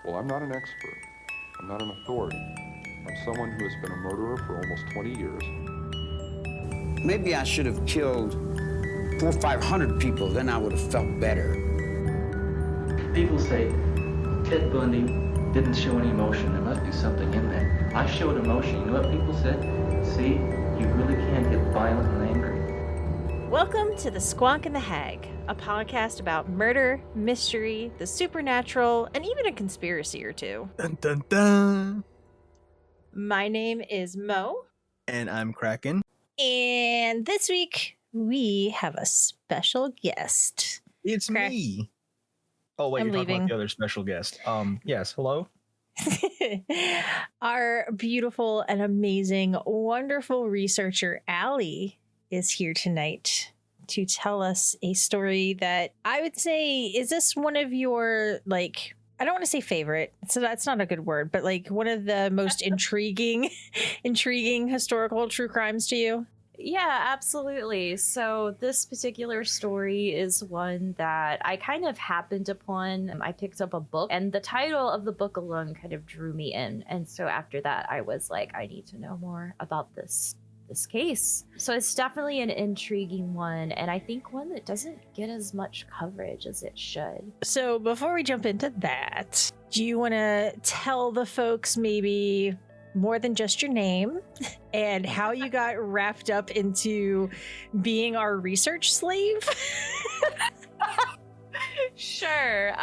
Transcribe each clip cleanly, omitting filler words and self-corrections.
Well, I'm not an expert. I'm not an authority. I'm someone who has been a murderer for almost 20 years. Maybe I should have killed 400 or 500 people, then I would have felt better. People say Ted Bundy didn't show any emotion. There must be something in there. I showed emotion. You know what people said? See, you really can get violent and angry. Welcome to the Squonk The Hag, a podcast about murder, mystery, the supernatural, and even a conspiracy or two. Dun, dun, dun. My name is Mo. And I'm Kraken. And this week, we have a special guest. It's me. Oh, wait, I'm you're talking leaving. about the other special guest. Yes, hello? Our beautiful and amazing, wonderful researcher, Allie, is here tonight to tell us a story that I would say, is this one of your, like, I don't want to say favorite, so that's not a good word, but like one of the most intriguing historical true crimes to you? Yeah, absolutely. So this particular story is one that I kind of happened upon. I picked up a book and the title of the book alone kind of drew me in. And so after that, I was like, I need to know more about this case. So it's definitely an intriguing one, and I think one that doesn't get as much coverage as it should. So before we jump into that, do you want to tell the folks maybe more than just your name and how you got wrapped up into being our research slave? Sure.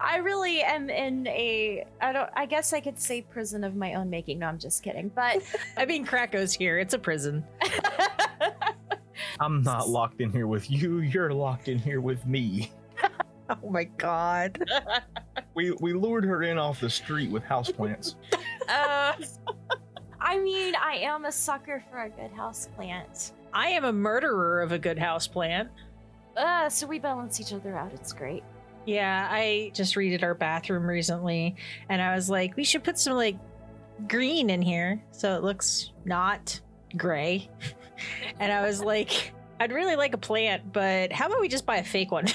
I really am in I guess I could say prison of my own making. No, I'm just kidding. But I mean, Krako's here. It's a prison. I'm not locked in here with you. You're locked in here with me. Oh my God. We lured her in off the street with houseplants. I mean, I am a sucker for a good houseplant. I am a murderer of a good houseplant. So we balance each other out. It's great. Yeah, I just redid our bathroom recently, and I was like, we should put some like green in here so it looks not gray. And I was like, I'd really like a plant, but how about we just buy a fake one?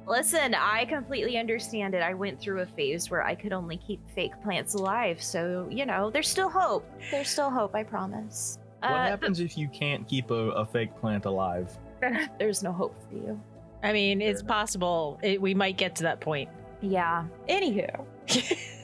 Listen, I completely understand it. I went through a phase where I could only keep fake plants alive. So, you know, there's still hope. There's still hope, I promise. What happens if you can't keep a fake plant alive? There's no hope for you. I mean, it's possible. We might get to that point. Yeah. Anywho.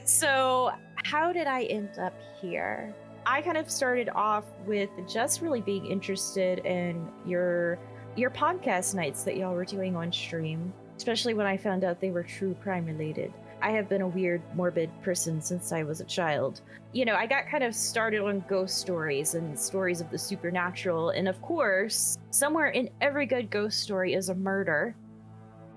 So how did I end up here? I kind of started off with just really being interested in your podcast nights that y'all were doing on stream, especially when I found out they were true crime related. I have been a weird, morbid person since I was a child. You know, I got kind of started on ghost stories and stories of the supernatural. And of course, somewhere in every good ghost story is a murder.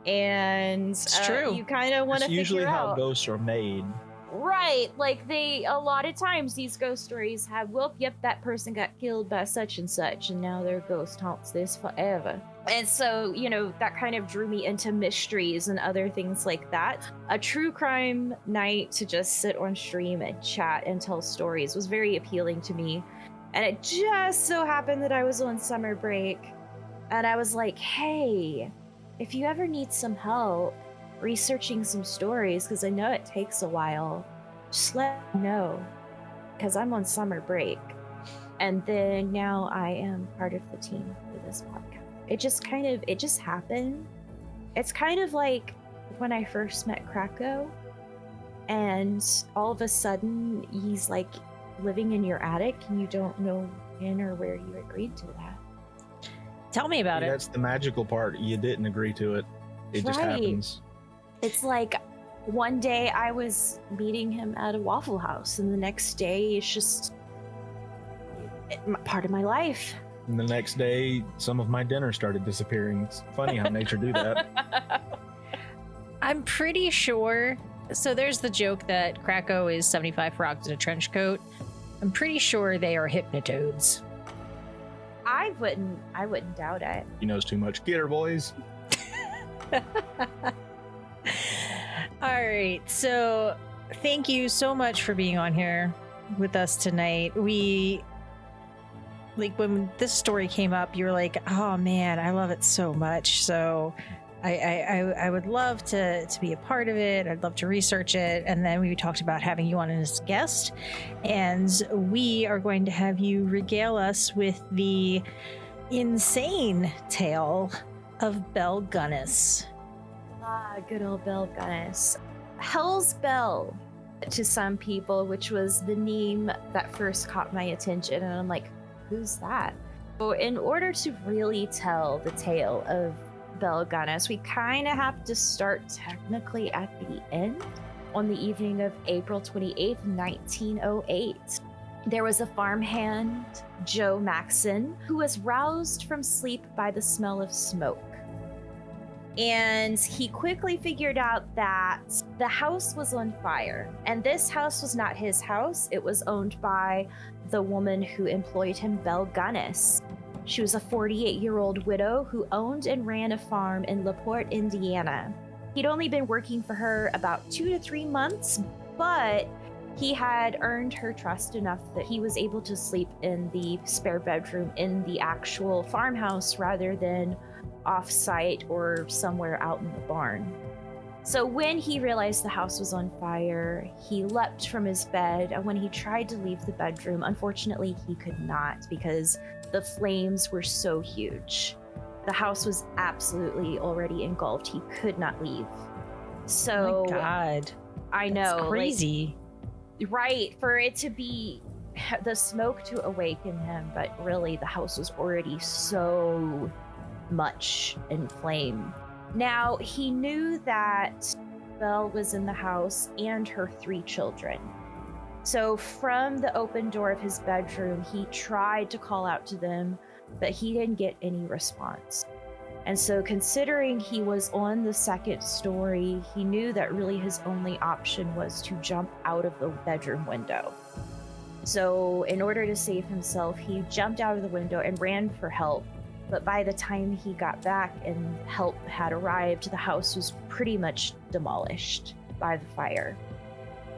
And it's true. You kind of want to figure out. It's usually how ghosts are made. Right. Like a lot of times these ghost stories have, well, yep, that person got killed by such and such, and now their ghost haunts this forever. And so, you know, that kind of drew me into mysteries and other things like that. A true crime night to just sit on stream and chat and tell stories was very appealing to me. And it just so happened that I was on summer break, and I was like, hey, if you ever need some help researching some stories, because I know it takes a while, just let me know, because I'm on summer break. And then now I am part of the team for this podcast. It just happened. It's kind of like when I first met Krako, and all of a sudden he's like living in your attic and you don't know when or where you agreed to that. Tell me about it. That's the magical part. You didn't agree to it. It just Right. happens. It's like one day I was meeting him at a Waffle House, and the next day it's just part of my life. And the next day, some of my dinner started disappearing. It's funny how nature do that. I'm pretty sure. So there's the joke that Krako is 75 frogs in a trench coat. I'm pretty sure they are hypnotoads. I wouldn't doubt it. He knows too much. Get her, boys. All right, so thank you so much for being on here with us tonight. Like when this story came up, you were like, oh man, I love it so much. So I would love to be a part of it. I'd love to research it. And then we talked about having you on as a guest. And we are going to have you regale us with the insane tale of Belle Gunness. Ah, good old Belle Gunness. Hell's Bell to some people, which was the name that first caught my attention. And I'm like, who's that? So in order to really tell the tale of Belle Gunness, we kind of have to start technically at the end. On the evening of April 28th, 1908, there was a farmhand, Joe Maxon, who was roused from sleep by the smell of smoke. And he quickly figured out that the house was on fire. And this house was not his house. It was owned by the woman who employed him, Belle Gunness. She was a 48-year-old widow who owned and ran a farm in LaPorte, Indiana. He'd only been working for her about 2 to 3 months, but he had earned her trust enough that he was able to sleep in the spare bedroom in the actual farmhouse rather than off-site or somewhere out in the barn. So when he realized the house was on fire, he leapt from his bed, and when he tried to leave the bedroom, unfortunately he could not because the flames were so huge. The house was absolutely already engulfed. He could not leave. So, oh my God. I know. That's crazy. Right, for it to be the smoke to awaken him, but really the house was already so much in flame. Now, he knew that Belle was in the house and her 3 children. So from the open door of his bedroom, he tried to call out to them, but he didn't get any response. And so considering he was on the 2nd story, he knew that really his only option was to jump out of the bedroom window. So in order to save himself, he jumped out of the window and ran for help. But by the time he got back and help had arrived, the house was pretty much demolished by the fire.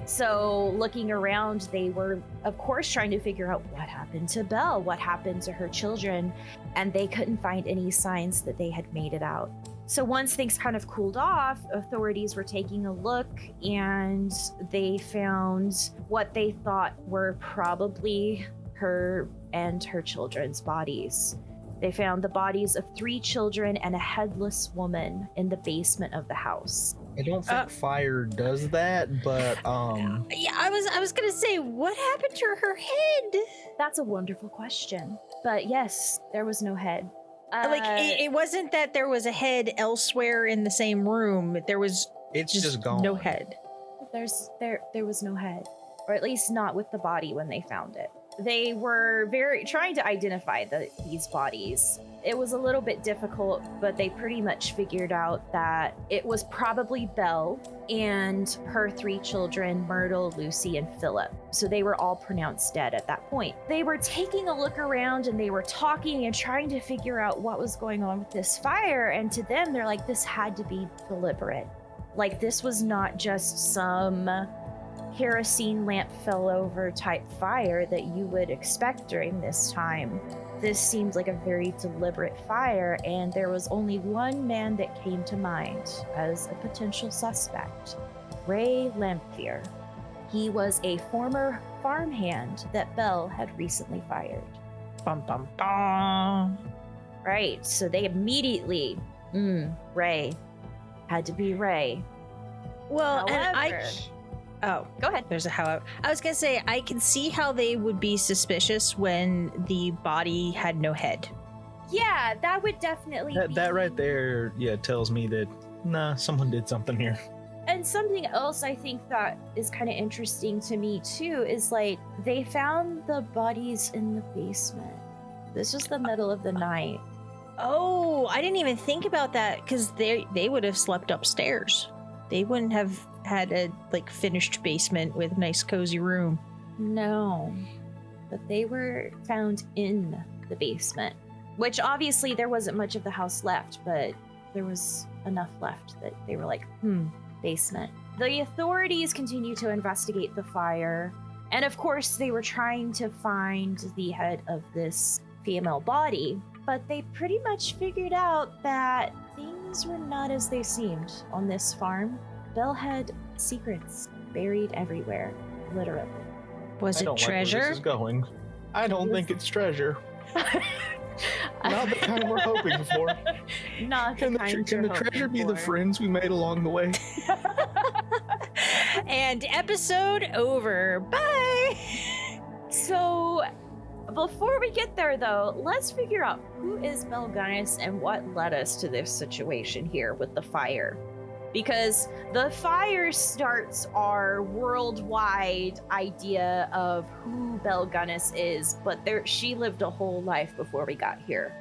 So looking around, they were, of course, trying to figure out what happened to Belle, what happened to her children, and they couldn't find any signs that they had made it out. So once things kind of cooled off, authorities were taking a look, and they found what they thought were probably her and her children's bodies. They found the bodies of 3 children and a headless woman in the basement of the house. I don't think fire does that, but Yeah, I was gonna say, what happened to her head? That's a wonderful question. But yes, there was no head. It wasn't that there was a head elsewhere in the same room. There was it's just gone. no head. There was no head, or at least not with the body when they found it. They were trying to identify these bodies. It was a little bit difficult, but they pretty much figured out that it was probably Belle and her 3 children, Myrtle, Lucy, and Philip. So they were all pronounced dead at that point. They were taking a look around and they were talking and trying to figure out what was going on with this fire. And to them, they're like, this had to be deliberate. Like, this was not just some kerosene lamp fell over type fire that you would expect during this time. This seemed like a very deliberate fire, and there was only one man that came to mind as a potential suspect, Ray Lamphere. He was a former farmhand that Belle had recently fired. Bum, bum, bum. Right, so they immediately, Ray. Had to be Ray. Well, However, oh, go ahead. there's a however. I was gonna say, I can see how they would be suspicious when the body had no head. Yeah, that would definitely be... That right there, yeah, tells me that, nah, someone did something here. And something else I think that is kind of interesting to me too is like they found the bodies in the basement. This was the middle of the night. Oh, I didn't even think about that because they would have slept upstairs. They wouldn't have had a finished basement with a nice cozy room. No, but they were found in the basement, which obviously there wasn't much of the house left, but there was enough left that they were like, basement. The authorities continued to investigate the fire, and of course they were trying to find the head of this female body, but they pretty much figured out that things things were not as they seemed on this farm. Belle had secrets buried everywhere, literally. Was I it don't like where treasure? this is going. I don't think it's treasure. Not the kind we're hoping for. Not the Can the, kind can the you're treasure hoping be the for. friends we made along the way? And episode over. Bye. So, before we get there, though, let's figure out who is Belle Gunness and what led us to this situation here with the fire. Because the fire starts our worldwide idea of who Belle Gunness is, but she lived a whole life before we got here.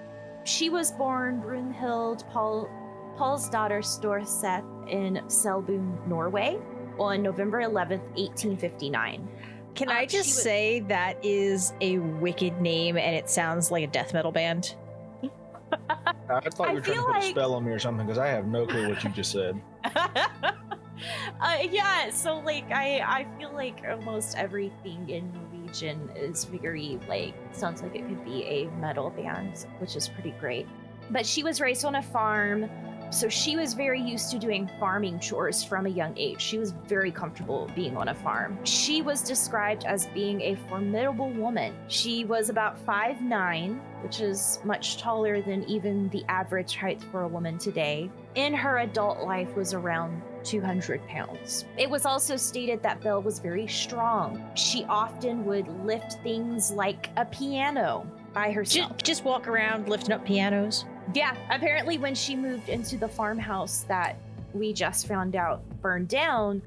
She was born Brunhild Paul's daughter Storseth in Selbu, Norway, on November 11th, 1859. Can I just say that is a wicked name and it sounds like a death metal band? I thought you were trying to put a like- spell on me or something because I have no clue what you just said. Yeah, so like I feel like almost everything in Norwegian is very like sounds like it could be a metal band, which is pretty great. But she was raised on a farm, so she was very used to doing farming chores from a young age. She was very comfortable being on a farm. She was described as being a formidable woman. She was about 5'9", which is much taller than even the average height for a woman today. In her adult life was around 200 pounds. It was also stated that Belle was very strong. She often would lift things like a piano by herself. Just walk around lifting up pianos. Yeah, apparently when she moved into the farmhouse that we just found out burned down,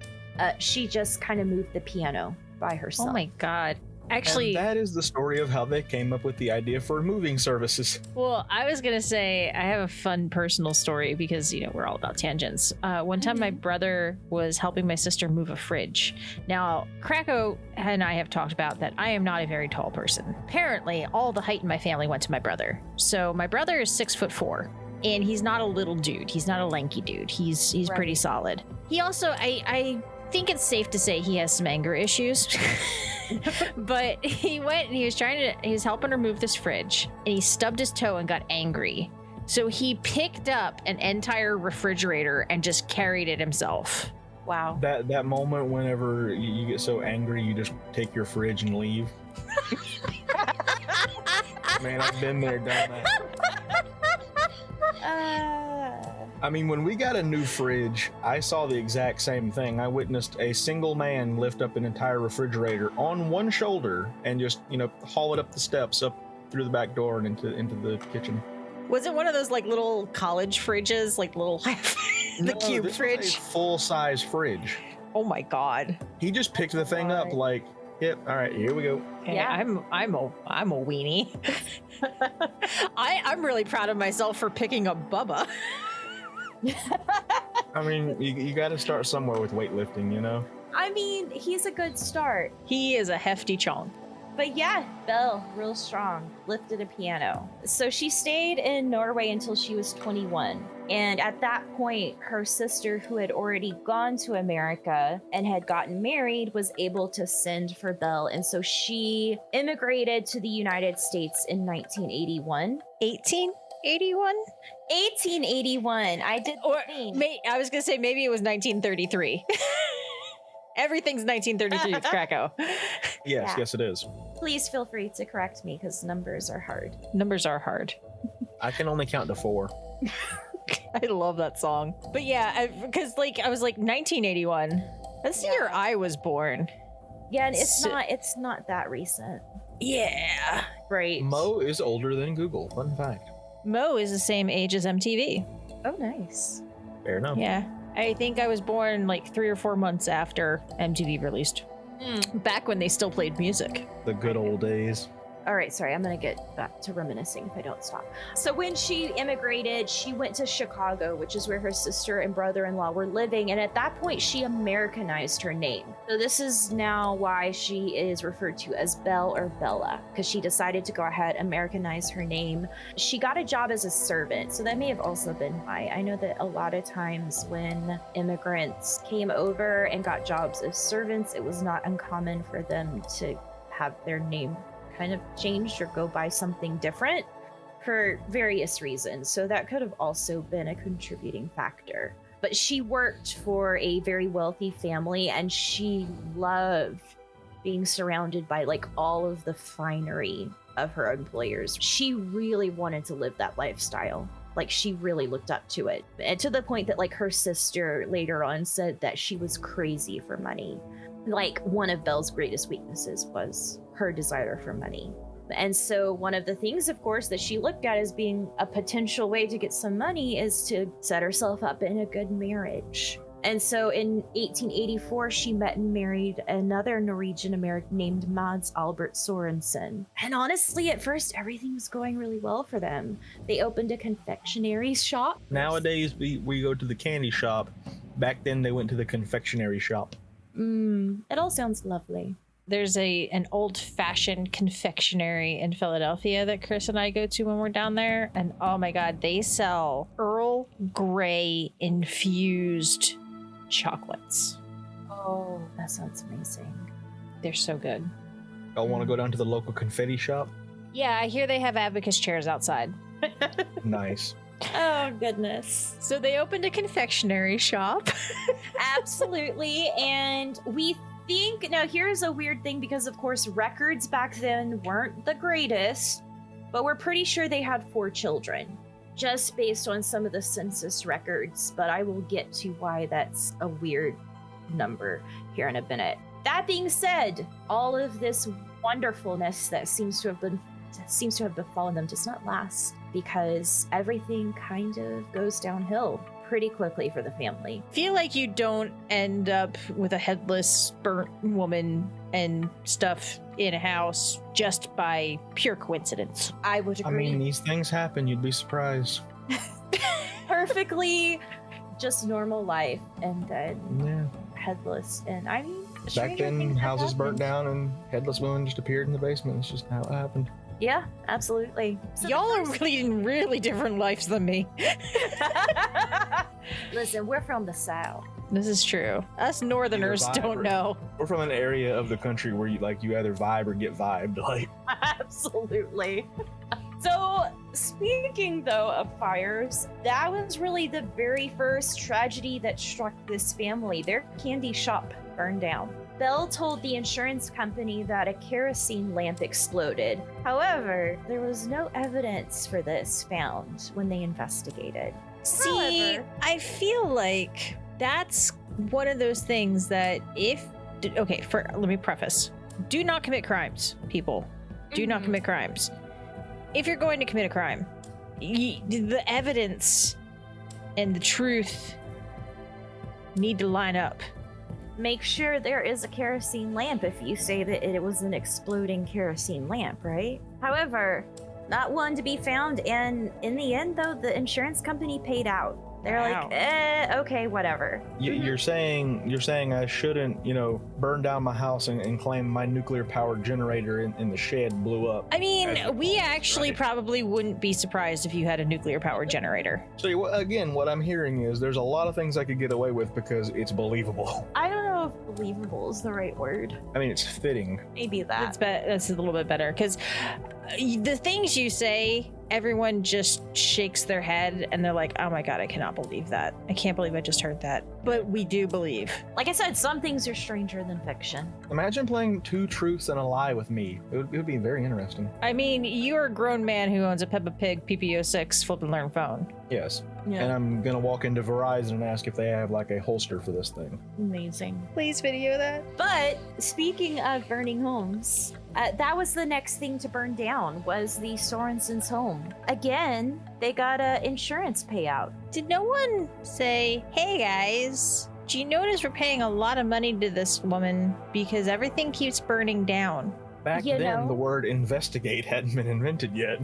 she just kind of moved the piano by herself. Oh my god. Actually, And that is the story of how they came up with the idea for moving services. well, I was gonna say I have a fun personal story because we're all about tangents. One time, my brother was helping my sister move a fridge. Now, Krakow and I have talked about that I am not a very tall person. Apparently, all the height in my family went to my brother. So my brother is 6'4", and he's not a little dude. He's not a lanky dude. He's Right. pretty solid. He also, I think it's safe to say he has some anger issues. But he went and he was helping her move this fridge and he stubbed his toe and got angry. So he picked up an entire refrigerator and just carried it himself. Wow. That moment whenever you get so angry, you just take your fridge and leave. Man, I've been there, done that. I mean, when we got a new fridge, I saw the exact same thing. I witnessed a single man lift up an entire refrigerator on one shoulder and just, haul it up the steps, up through the back door and into the kitchen. Was it one of those like little college fridges, like little the cube this fridge? was a full-size fridge. Oh my god. He just picked the thing up like, yep, all right, here we go. Okay, Yeah. I'm a weenie. I'm really proud of myself for picking up Bubba. I mean, you got to start somewhere with weightlifting, I mean, he's a good start. He is a hefty chong. But yeah, Belle, real strong, lifted a piano. So she stayed in Norway until she was 21. And at that point, her sister, who had already gone to America and had gotten married, was able to send for Belle. And so she immigrated to the United States in 1981. 1881? 1881. I did the Or thing. I was gonna say maybe it was 1933. Everything's 1933 with Krakow. Yes, it is. Please feel free to correct me because numbers are hard. Numbers are hard. I can only count to 4. I love that song. But yeah, because I was like 1981. That's the year I was born. Yeah, and So- it's not that recent. Yeah. Right. Mo is older than Google. Fun fact. Mo is the same age as MTV. Oh, nice. Fair enough. Yeah. I think I was born like 3 or 4 months after MTV released. Back when they still played music. The good old days. All right, sorry, I'm gonna get back to reminiscing if I don't stop. So when she immigrated, she went to Chicago, which is where her sister and brother-in-law were living, and at that point, she Americanized her name. So this is now why she is referred to as Belle or Bella, because she decided to go ahead, Americanize her name. She got a job as a servant, so that may have also been why. I know that a lot of times when immigrants came over and got jobs as servants, it was not uncommon for them to have their name kind of changed or go by something different. for various reasons. So that could have also been a contributing factor. But she worked for a very wealthy family, and she loved being surrounded by like all of the finery of her employers. She really wanted to live that lifestyle. Like, she really looked up to it. And to the point that like her sister later on said that she was crazy for money. Like, one of Belle's greatest weaknesses was her desire for money. And so one of the things, of course, that she looked at as being a potential way to get some money is to set herself up in a good marriage. And so in 1884, she met and married another Norwegian American named Mads Albert Sorensen. And honestly, at first, everything was going really well for them. They opened a confectionery shop. Nowadays, we go to the candy shop. Back then, they went to the confectionery shop. It all sounds lovely. There's an old-fashioned confectionery in Philadelphia that Chris and I go to when we're down there, and oh my god, they sell Earl Grey infused chocolates. Oh, that sounds amazing. They're so good. Y'all want to go down to the local confetti shop? Yeah, I hear they have abacus chairs outside. Nice. Oh, goodness. So they opened a confectionery shop. Absolutely. And we think, now here's a weird thing, because of course records back then weren't the greatest, but we're pretty sure they had 4 children, just based on some of the census records. But I will get to why that's a weird number here in a minute. That being said, all of this wonderfulness that seems to have befallen them does not last, because everything kind of goes downhill pretty quickly for the family. Feel like you don't end up with a headless, burnt woman and stuff in a house just by pure coincidence. I would agree. I mean, these things happen. You'd be surprised. Perfectly just normal life, and then Yeah. headless. And I mean, Back stranger then, things have houses burnt happened. down and headless women just appeared in the basement. It's just how it happened. Yeah, absolutely. So Y'all the are first- leading really different lives than me. Listen, we're from the South. This is true. Us northerners Either vibe don't or- know. We're from an area of the country where you either vibe or get vibed. Like, Absolutely. So, speaking though of fires, that was really the very first tragedy that struck this family. Their candy shop burned down. Belle told the insurance company that a kerosene lamp exploded. However, there was no evidence for this found when they investigated. See, However- I feel like that's one of those things that let me preface. Do not commit crimes, people. Do not Mhm. commit crimes. If you're going to commit a crime, the evidence and the truth need to line up. Make sure there is a kerosene lamp if you say that it was an exploding kerosene lamp, right? However, not one to be found, and in the end, though, the insurance company paid out. They're Wow. like, okay, whatever. you're saying I shouldn't, burn down my house and claim my nuclear powered generator in the shed blew up. I mean, As the we cause, actually right? probably wouldn't be surprised if you had a nuclear powered generator. So again, what I'm hearing is there's a lot of things I could get away with because it's believable. I don't know if believable is the right word. I mean, it's fitting. Maybe that. That's a little bit better because the things you say, everyone just shakes their head and they're like, oh my god, I cannot believe that. I can't believe I just heard that. But we do believe. Like I said, some things are stranger than fiction. Imagine playing 2 truths and a lie with me. It would be very interesting. I mean, you're a grown man who owns a Peppa Pig PPO6 flip and learn phone. Yes. And I'm gonna walk into Verizon and ask if they have like a holster for this thing. Amazing. Please video that. But speaking of burning homes, that was the next thing to burn down was the Sorensen's home. Again, they got a insurance payout. Did no one say, hey guys, do you notice we're paying a lot of money to this woman because everything keeps burning down? Back You then, know- the word investigate hadn't been invented yet.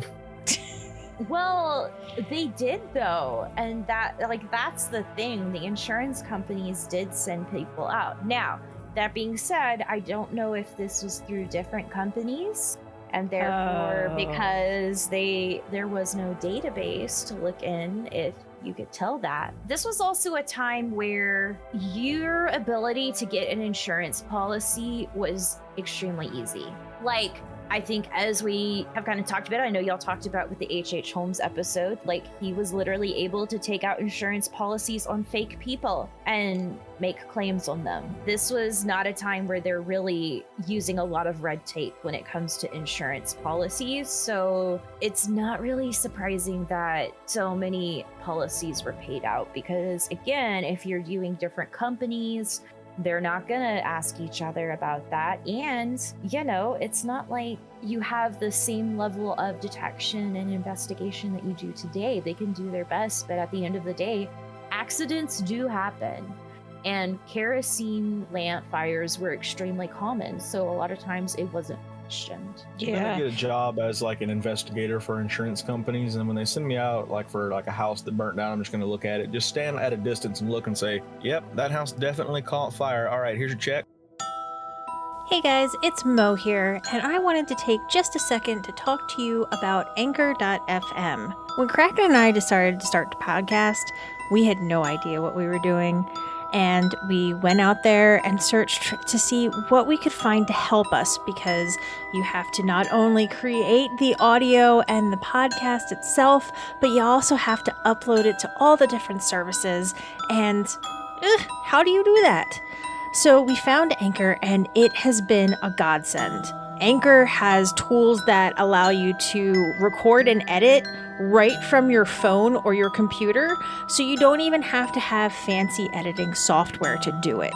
Well, they did though, and that's the thing. The insurance companies did send people out. Now, that being said, I don't know if this was through different companies, and therefore Oh. because there was no database to look in if you could tell that. This was also a time where your ability to get an insurance policy was extremely easy. Like, I think as we have kind of talked about, I know y'all talked about with the H.H. Holmes episode, like he was literally able to take out insurance policies on fake people and make claims on them. This was not a time where they're really using a lot of red tape when it comes to insurance policies. So it's not really surprising that so many policies were paid out because, again, if you're doing different companies, they're not gonna ask each other about that. And, you know, it's not like you have the same level of detection and investigation that you do today. They can do their best, but at the end of the day, accidents do happen. And kerosene lamp fires were extremely common. So a lot of times it wasn't questioned. Then I get a job as like an investigator for insurance companies, and when they send me out like for like a house that burnt down, I'm just going to look at it, just stand at a distance and look and say, yep, that house definitely caught fire. All right, here's your check. Hey guys, it's Mo here, and I wanted to take just a second to talk to you about Anchor.fm. When Kraken and I decided to start the podcast, we had no idea what we were doing. And we went out there and searched to see what we could find to help us, because you have to not only create the audio and the podcast itself, but you also have to upload it to all the different services. And how do you do that? So we found Anchor, and it has been a godsend. Anchor has tools that allow you to record and edit right from your phone or your computer, so you don't even have to have fancy editing software to do it.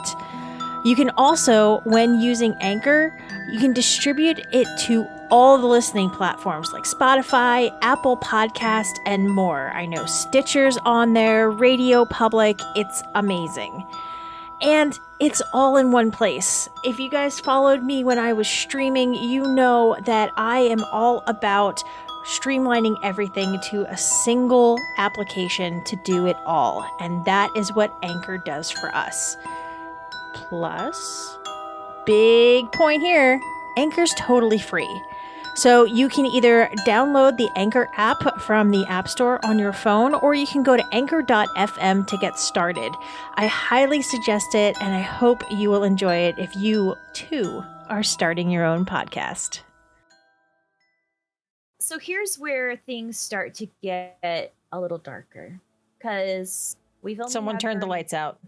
You can also, when using Anchor, you can distribute it to all the listening platforms like Spotify, Apple Podcast, and more. I know Stitcher's on there, Radio Public. It's amazing. And it's all in one place. If you guys followed me when I was streaming, you know that I am all about streamlining everything to a single application to do it all. And that is what Anchor does for us. Plus, big point here, Anchor's totally free. So you can either download the Anchor app from the App Store on your phone, or you can go to anchor.fm to get started. I highly suggest it, and I hope you will enjoy it if you, too, are starting your own podcast. So here's where things start to get a little darker, because we've only Someone turned the lights out.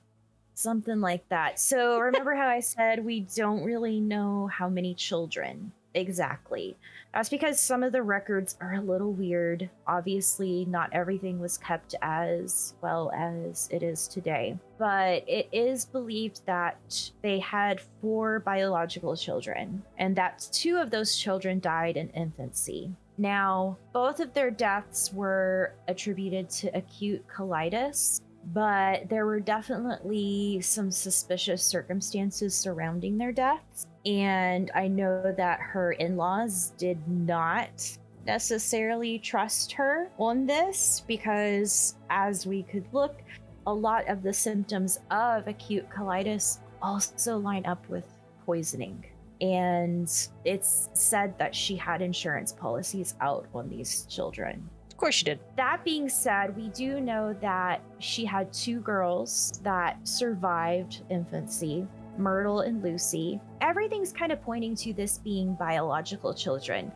Something like that. So remember how I said we don't really know how many children exactly. That's because some of the records are a little weird. Obviously, not everything was kept as well as it is today. But it is believed that they had 4 biological children, and that 2 of those children died in infancy. Now, both of their deaths were attributed to acute colitis, but there were definitely some suspicious circumstances surrounding their deaths. And I know that her in-laws did not necessarily trust her on this, because as we could look, a lot of the symptoms of acute colitis also line up with poisoning. And it's said that she had insurance policies out on these children. Of course she did. That being said, we do know that she had 2 girls that survived infancy, Myrtle and Lucy. Everything's kind of pointing to this being biological children.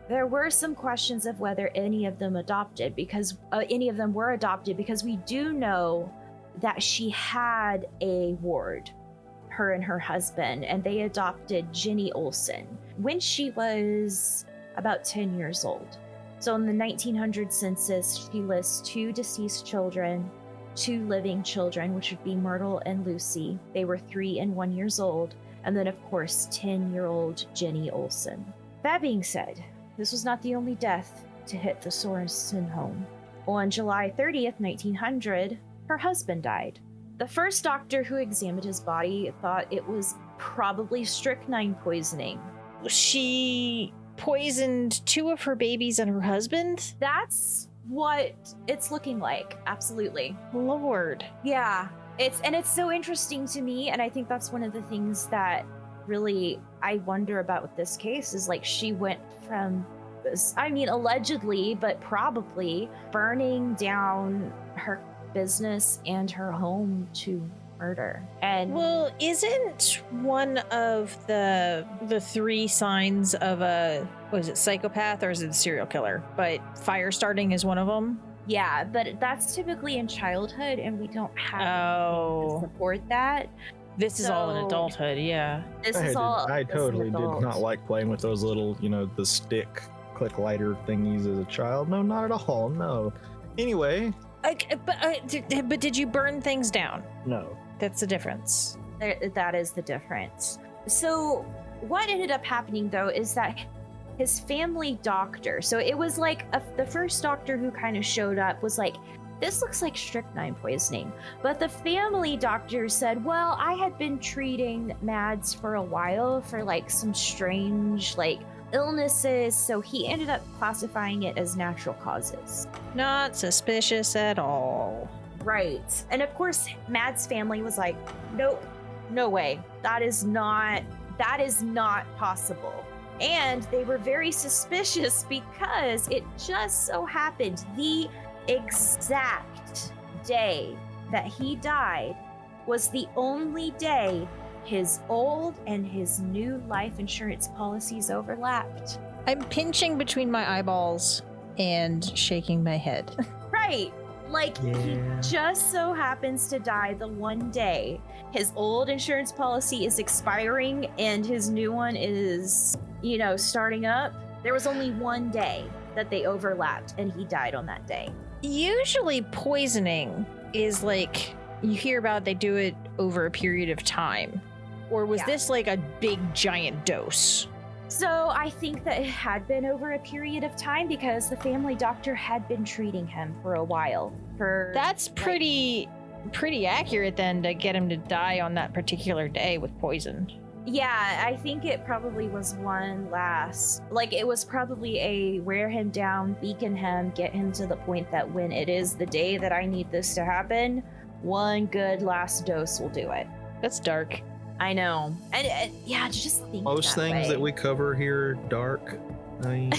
There were some questions of whether any of them were adopted, because we do know that she had a ward, her and her husband, and they adopted Jenny Olsen when she was about 10 years old. So in the 1900 census, she lists 2 deceased children, 2 living children, which would be Myrtle and Lucy. They were 3 and 1 years old. And then, of course, 10-year-old Jenny Olsen. That being said, this was not the only death to hit the Sorensen home. On July 30th, 1900, her husband died. The first doctor who examined his body thought it was probably strychnine poisoning. She poisoned 2 of her babies and her husband? That's what it's looking like. Absolutely. Lord. Yeah. It's so interesting to me, and I think that's one of the things that really I wonder about with this case is, like, she went from, I mean, allegedly, but probably burning down her business and her home to murder. And Well, isn't one of the three signs of a, was it psychopath or is it a serial killer? But fire starting is one of them. yeah, but that's typically in childhood, and we don't have anything to support that. This is all in So- adulthood, yeah. This is all. I as an totally did adult. not like playing with those little, the stick click lighter thingies as a child. No, not at all. No. Anyway, But did you burn things down? no. That's the difference. That is the difference. So what ended up happening though is that his family doctor, so it was like the first doctor who kind of showed up was like, this looks like strychnine poisoning. But the family doctor said, well, I had been treating Mads for a while for like some strange like illnesses, so he ended up classifying it as natural causes. Not suspicious at all. Right. And of course, Mads' family was like, nope, no way. That is not possible. And they were very suspicious because it just so happened the exact day that he died was the only day his old and his new life insurance policies overlapped. I'm pinching between my eyeballs and shaking my head. Right. Like, he just so happens to die the one day his old insurance policy is expiring and his new one is, starting up. There was only one day that they overlapped, and he died on that day. Usually poisoning is like, you hear about they do it over a period of time. Or was Yeah. this like a big giant dose? So I think that it had been over a period of time because the family doctor had been treating him for a while. That's pretty accurate then to get him to die on that particular day with poison. Yeah, I think it probably was one last, it was probably a wear him down, beacon him, get him to the point that when it is the day that I need this to happen, one good last dose will do it. That's dark. I know. And yeah, just think Most things that we cover here dark. I mean,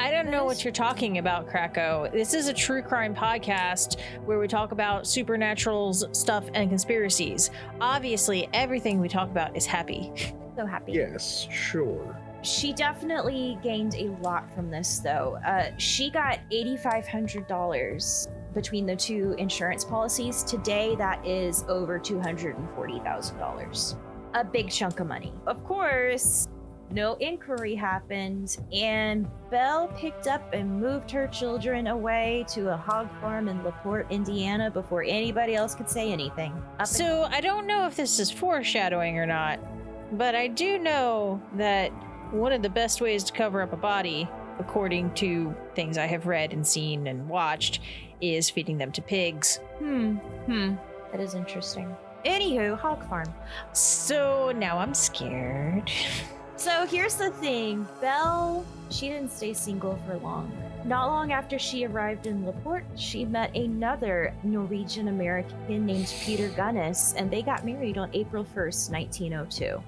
I don't know what you're talking about, Krakow. This is a true crime podcast where we talk about supernaturals, stuff, and conspiracies. Obviously, everything we talk about is happy. So happy. yes, sure. She definitely gained a lot from this, though. She got $8,500 between the two insurance policies. Today, that is over $240,000. A big chunk of money. Of course, no inquiry happened, and Belle picked up and moved her children away to a hog farm in LaPorte, Indiana, before anybody else could say anything. So I don't know if this is foreshadowing or not, but I do know that one of the best ways to cover up a body, according to things I have read and seen and watched, is feeding them to pigs. That is interesting. Anywho, hog farm. So now I'm scared. So here's the thing. Belle, she didn't stay single for long. Not long after she arrived in LaPorte, she met another Norwegian American named Peter Gunness, and they got married on April 1st, 1902.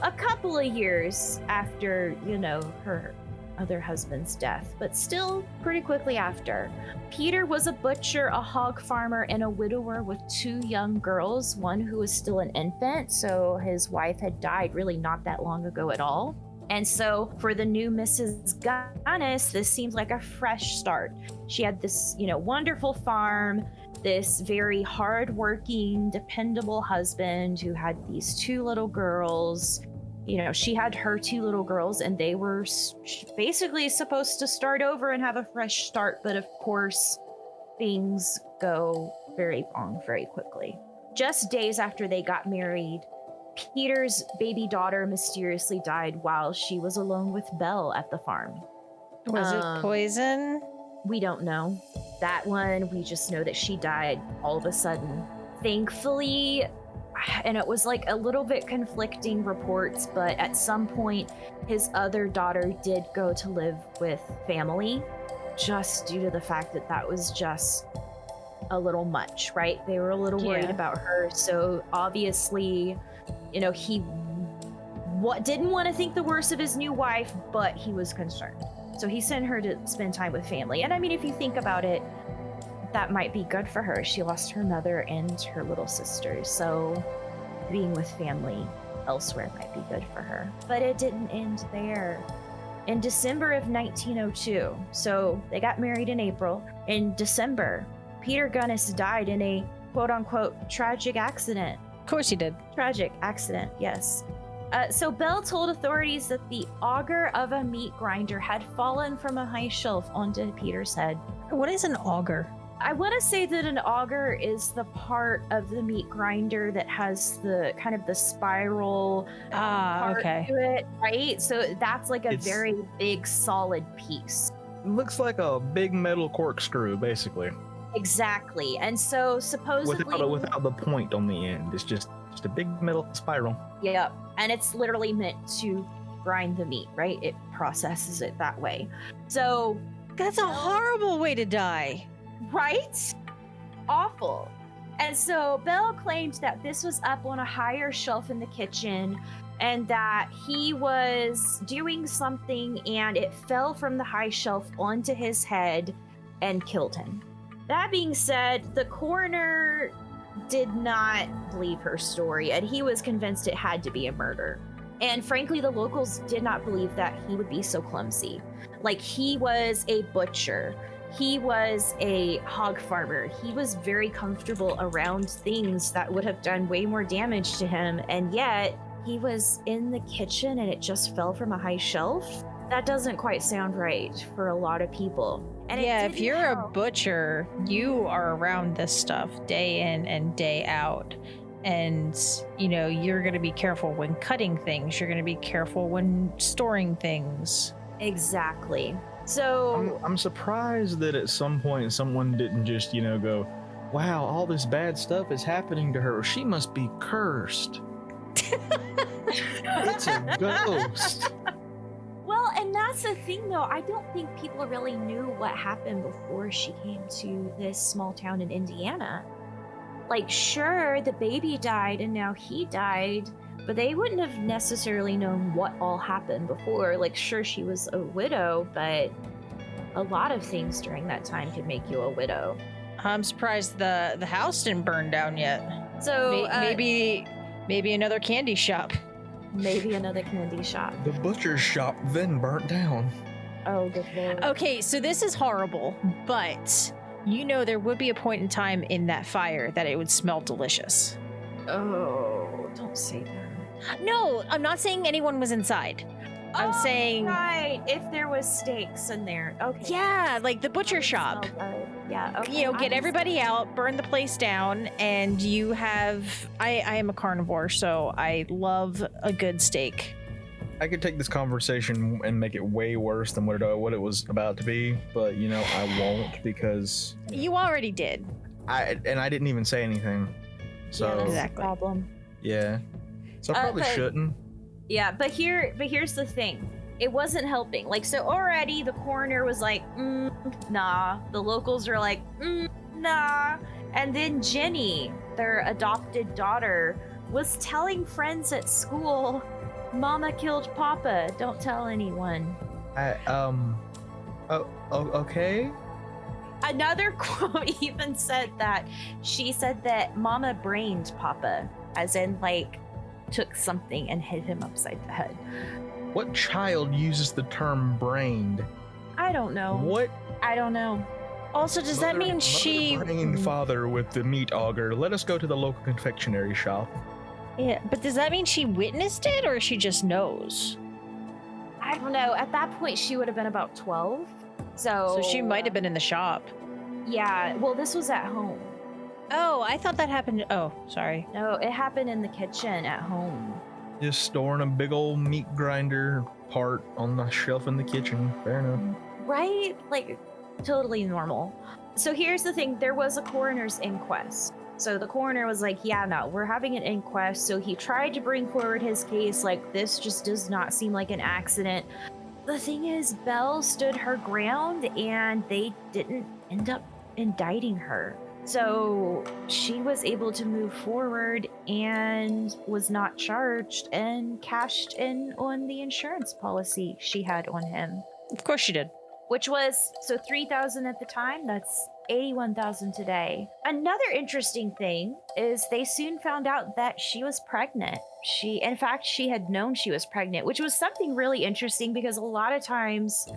A couple of years after, her other husband's death, but still pretty quickly after. Peter was a butcher, a hog farmer, and a widower with two young girls, one who was still an infant, so his wife had died really not that long ago at all. And so for the new Mrs. Gunness, this seemed like a fresh start. She had this, wonderful farm, this very hardworking, dependable husband who had these two little girls. She had her two little girls, and they were basically supposed to start over and have a fresh start. But of course, things go very wrong very quickly. Just days after they got married, Peter's baby daughter mysteriously died while she was alone with Belle at the farm. Was it poison? We don't know. That one, we just know that she died all of a sudden. Thankfully, and it was like a little bit conflicting reports, but at some point, his other daughter did go to live with family, just due to the fact that was just a little much, right? They were a little worried about her. So obviously, he didn't want to think the worst of his new wife, but he was concerned. So he sent her to spend time with family. And I mean, if you think about it, that might be good for her. She lost her mother and her little sister, so being with family elsewhere might be good for her. But it didn't end there. In December of 1902, so they got married in April. In December, Peter Gunness died in a quote-unquote tragic accident. Of course he did. Tragic accident, yes. So Belle told authorities that the auger of a meat grinder had fallen from a high shelf onto Peter's head. What is an auger? I want to say that an auger is the part of the meat grinder that has the kind of the spiral part okay. to it, right? So that's like a It's- very big solid piece. Looks like a big metal corkscrew, basically, Exactly. And so supposedly without the point on the end. It's just a big metal spiral. Yep. And it's literally meant to grind the meat, right? It processes it that way. So, That's a horrible way to die. right? Awful. And so Belle claimed that this was up on a higher shelf in the kitchen and that he was doing something and it fell from the high shelf onto his head and killed him. That being said, the coroner did not believe her story and he was convinced it had to be a murder. And frankly, the locals did not believe that he would be so clumsy. Like, he was a butcher. He was a hog farmer. He was very comfortable around things that would have done way more damage to him. And yet, he was in the kitchen and it just fell from a high shelf. That doesn't quite sound right for a lot of people. And yeah, it if you're a help. butcher, you are around this stuff day in and day out. And, you're going to be careful when cutting things. You're going to be careful when storing things. Exactly. So I'm surprised that at some point someone didn't just, go, wow, all this bad stuff is happening to her. She must be cursed. It's a ghost. Well, and that's the thing, though. I don't think people really knew what happened before she came to this small town in Indiana. Like, sure, the baby died and now he died, but they wouldn't have necessarily known what all happened before. Like, sure, she was a widow, but a lot of things during that time could make you a widow. I'm surprised the house didn't burn down yet. So Maybe another candy shop. maybe another candy shop. The butcher's shop then burnt down. Oh, good lord. Okay, so this is horrible, but there would be a point in time in that fire that it would smell delicious. Oh, don't say that. No, I'm not saying anyone was inside. I'm Oh, saying, right, if there was steaks in there. Okay. yeah, like the butcher shop. Smell good. Yeah. Okay. Get everybody out, burn the place down, and you have. I am a carnivore, so I love a good steak. I could take this conversation and make it way worse than what it was about to be, but I won't because You already did. I didn't even say anything. So Yeah, that's Exactly. the problem. yeah. So I probably but- shouldn't. Yeah, but here's the thing. It wasn't helping. Like, so already the coroner was like, nah. The locals are like, nah. And then Jenny, their adopted daughter, was telling friends at school, Mama killed Papa. Don't tell anyone. Okay. Another quote even said that she said that Mama brained Papa, as in, like, took something and hit him upside the head. What child uses the term brained? I don't know. What? I don't know. Also, does that mean Mother she? brained father with the meat auger? Let us go to the local confectionery shop. Yeah, but does that mean she witnessed it, or she just knows? I don't know. At that point, she would have been about 12. So So she might have been in the shop. Yeah. Well, this was at home. Oh, I thought that happened. Oh, sorry. No, it happened in the kitchen at home. Just storing a big old meat grinder part on the shelf in the kitchen. Fair enough. Right? Like, totally normal. So here's the thing. There was a coroner's inquest. So the coroner was like, yeah, no, we're having an inquest. So he tried to bring forward his case like, this just does not seem like an accident. The thing is, Belle stood her ground and they didn't end up indicting her. So she was able to move forward and was not charged and cashed in on the insurance policy she had on him, Of course she did. which was, so $3,000 at the time. That's $81,000 today. Another interesting thing is they soon found out that she was pregnant. In fact, she had known she was pregnant, which was something really interesting because a lot of times,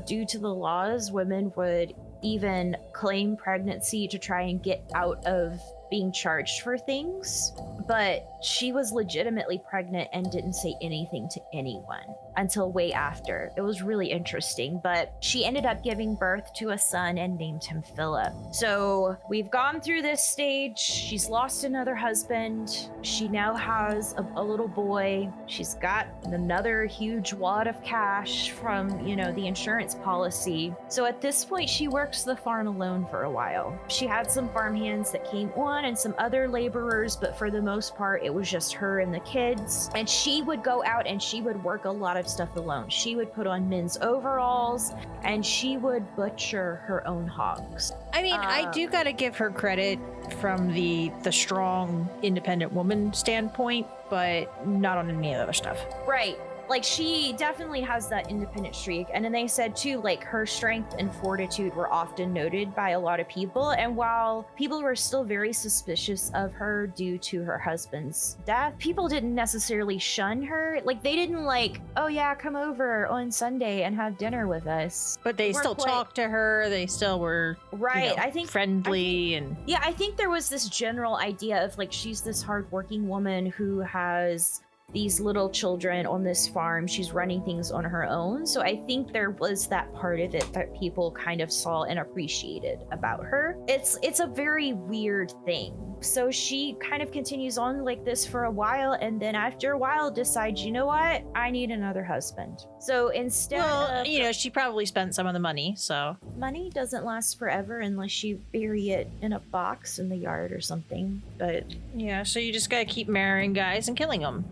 due to the laws, women would even claim pregnancy to try and get out of being charged for things. But she was legitimately pregnant and didn't say anything to anyone until way after. It was really interesting, but she ended up giving birth to a son and named him Philip. So we've gone through this stage. She's lost another husband. She now has a little boy. She's got another huge wad of cash from, the insurance policy. So at this point, she works the farm alone for a while. She had some farmhands that came on and some other laborers, but for the most part, it was just her and the kids. And she would go out and she would work a lot of stuff alone. She would put on men's overalls and she would butcher her own hogs. I mean, I do gotta give her credit from the strong, independent woman standpoint, but not on any other stuff. Right. Like, she definitely has that independent streak. And then they said, too, like, her strength and fortitude were often noted by a lot of people. And while people were still very suspicious of her due to her husband's death, people didn't necessarily shun her. Like, they didn't like, oh, yeah, come over on Sunday and have dinner with us. But they still talked to her. They still were, I think friendly. Yeah, I think there was this general idea of, like, she's this hardworking woman who has these little children on this farm. She's running things on her own. So I think there was that part of it that people kind of saw and appreciated about her. It's a very weird thing. So she kind of continues on like this for a while, and then after a while decides, you know what? I need another husband. So instead of... she probably spent some of the money, so... Money doesn't last forever unless you bury it in a box in the yard or something, but... Yeah, so you just gotta keep marrying guys and killing them.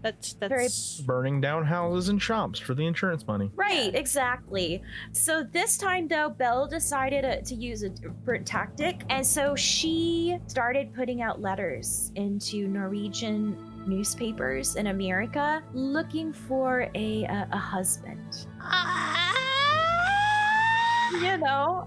That's... Very... Burning down houses and shops for the insurance money. Right, exactly. So this time, though, Belle decided to use a different tactic, and so she started putting out letters into Norwegian newspapers in America looking for a husband.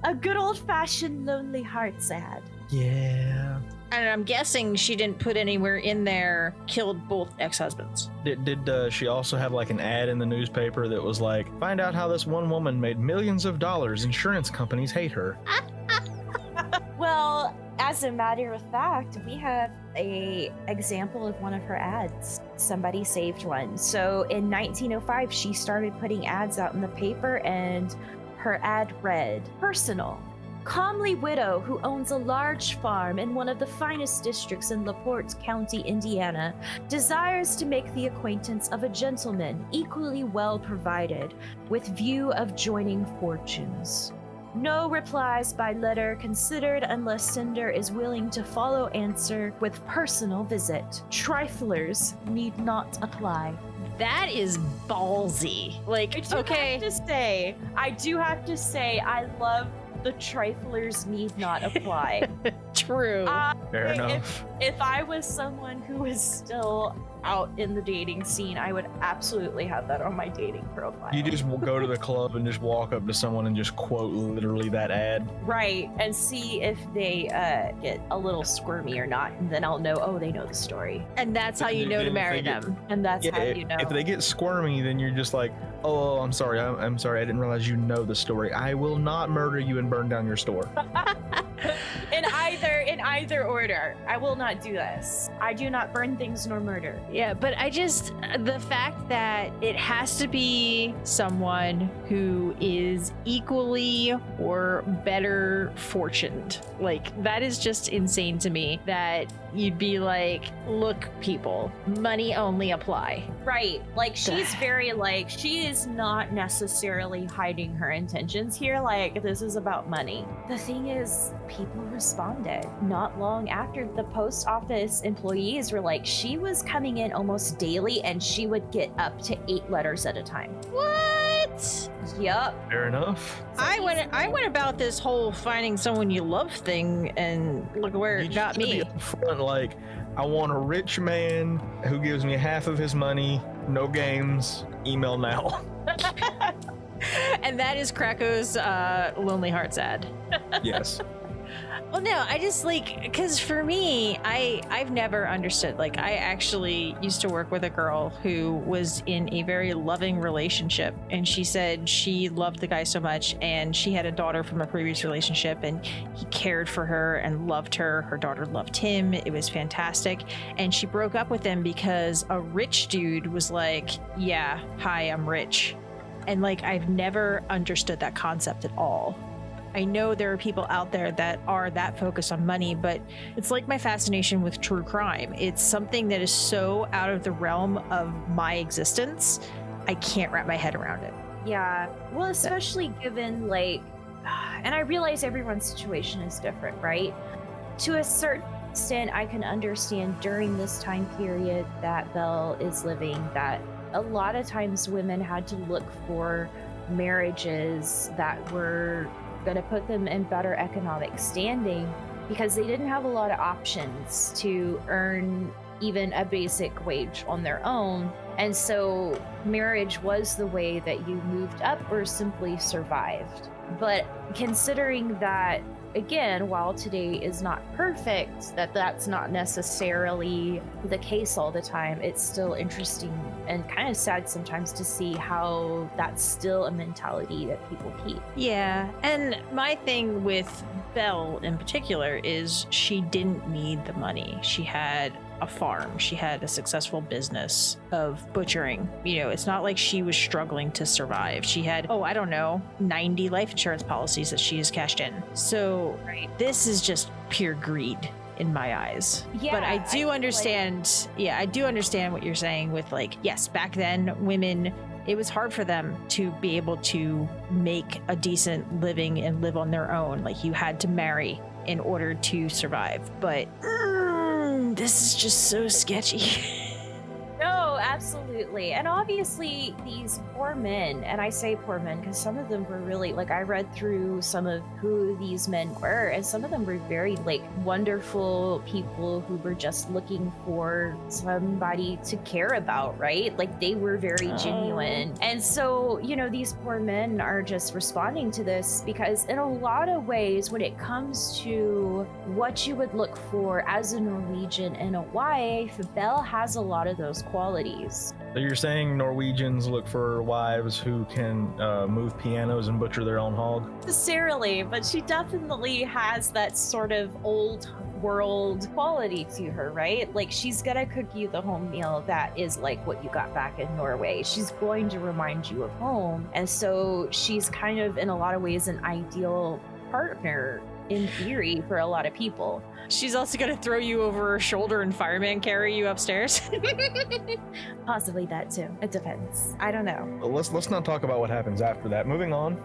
A good old-fashioned lonely hearts ad. Yeah. And I'm guessing she didn't put anywhere in there killed both ex-husbands. Did she also have like an ad in the newspaper that was like, find out how this one woman made millions of dollars, insurance companies hate her? Well, as a matter of fact, we have a example of one of her ads. Somebody saved one. So in 1905, she started putting ads out in the paper, and her ad read, personal. Comely widow who owns a large farm in one of the finest districts in LaPorte County, Indiana, desires to make the acquaintance of a gentleman equally well provided with view of joining fortunes. No replies by letter considered unless sender is willing to follow answer with personal visit. Triflers need not apply. That is ballsy. Like, I do have to say, I love the triflers need not apply. True. Fair enough. If I was someone who was still out in the dating scene, I would absolutely have that on my dating profile. You just go to the club and just walk up to someone and just quote literally that ad. Right, and see if they get a little squirmy or not, and then I'll know, oh, they know the story. And that's how you know to marry them. And that's how you know. If they get squirmy, then you're just like, oh, I'm sorry, I'm sorry, I didn't realize you know the story. I will not murder you and burn down your store. In either order, I will not do this. I do not burn things nor murder. Yeah, but the fact that it has to be someone who is equally or better fortuned, like, that is just insane to me, that you'd be like, look, people, money only apply. Right. Like, she's very, like, she is not necessarily hiding her intentions here. Like, this is about money. The thing is, people responded. Not long after, the post office employees were like, she was coming in almost daily and she would get up to 8 letters at a time. What? Yup. Fair enough. I went about this whole finding someone you love thing, and look where it got me. Be upfront, like, I want a rich man who gives me half of his money, no games, email now. And that is Krako's Lonely Hearts ad. Yes. Well, no, I just like, because for me, I've never understood. Like, I actually used to work with a girl who was in a very loving relationship, and she said she loved the guy so much, and she had a daughter from a previous relationship, and he cared for her and loved her. Her daughter loved him. It was fantastic. And she broke up with him because a rich dude was like, yeah, hi, I'm rich. And like, I've never understood that concept at all. I know there are people out there that are that focused on money, but it's like my fascination with true crime. It's something that is so out of the realm of my existence, I can't wrap my head around it. Yeah. Well, especially given, like, and I realize everyone's situation is different, right? To a certain extent, I can understand during this time period that Belle is living that a lot of times women had to look for marriages that were going to put them in better economic standing because they didn't have a lot of options to earn even a basic wage on their own. And so marriage was the way that you moved up or simply survived. But considering that, again, while today is not perfect, that's not necessarily the case all the time, it's still interesting and kind of sad sometimes to see how that's still a mentality that people keep. Yeah, and my thing with Belle in particular is she didn't need the money. She had a farm. She had a successful business of butchering. You know, it's not like she was struggling to survive. She had, 90 life insurance policies that she has cashed in. So this is just pure greed in my eyes. Yeah, but I do understand. I do understand what you're saying with, like, yes, back then women, it was hard for them to be able to make a decent living and live on their own. Like, you had to marry in order to survive. But this is just so sketchy. No, absolutely. And obviously these poor men, and I say poor men because some of them were really, like, I read through some of who these men were, and some of them were very, like, wonderful people who were just looking for somebody to care about, right? Like, they were very genuine. And so, you know, these poor men are just responding to this because in a lot of ways, when it comes to what you would look for as a Norwegian and a wife, Belle has a lot of those qualities. So you're saying Norwegians look for wives who can move pianos and butcher their own hog? Necessarily, but she definitely has that sort of old world quality to her, right? Like, she's gonna cook you the home meal that is like what you got back in Norway. She's going to remind you of home. And so she's kind of, in a lot of ways, an ideal partner in theory for a lot of people. She's also going to throw you over her shoulder and fireman carry you upstairs. Possibly that too. It depends. I don't know. Well, let's not talk about what happens after that. Moving on.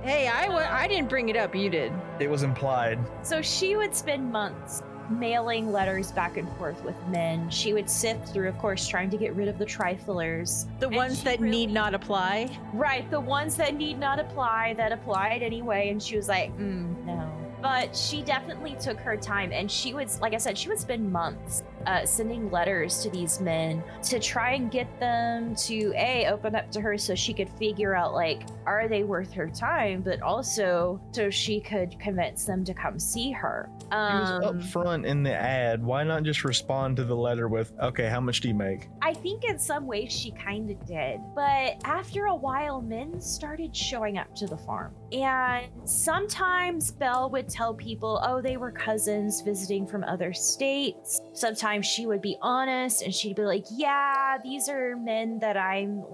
Hey, I didn't bring it up. You did. It was implied. So she would spend months mailing letters back and forth with men. She would sift through, of course, trying to get rid of the triflers. The ones that need not apply? Right, the ones that need not apply, that applied anyway. And she was like, no. But she definitely took her time, and she would, like I said, she would spend months sending letters to these men to try and get them to open up to her so she could figure out, like, are they worth her time, but also so she could convince them to come see her. He was up front in the ad. Why not just respond to the letter with, okay, how much do you make? I think in some ways she kind of did, but after a while, men started showing up to the farm. And sometimes Belle would tell people, oh, they were cousins visiting from other states. Sometimes she would be honest and she'd be like, yeah, these are men that I'm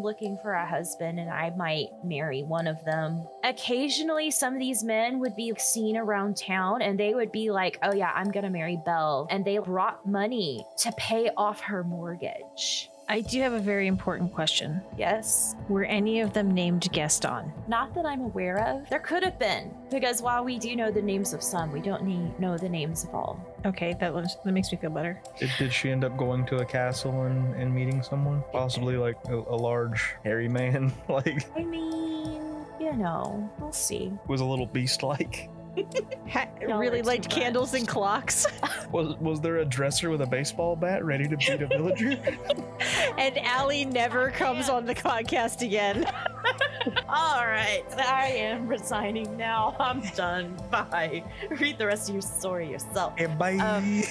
looking for a husband and I might marry one of them. Occasionally, some of these men would be seen around town and they would be like, oh yeah, I'm gonna marry Belle. And they brought money to pay off her mortgage. I do have a very important question. Yes. Were any of them named Gaston? Not that I'm aware of. There could have been, because while we do know the names of some, we don't know the names of all. Okay, that makes me feel better. Did she end up going to a castle and meeting someone? Possibly like a large hairy man, like I mean, you know, we'll see. was a little beast-like. Y'all really are liked too candles much. and clocks. Was there a dresser with a baseball bat ready to beat a villager? And Allie never comes on the podcast again. All right, I am resigning now. I'm done. Bye. Read the rest of your story yourself. Hey, bye.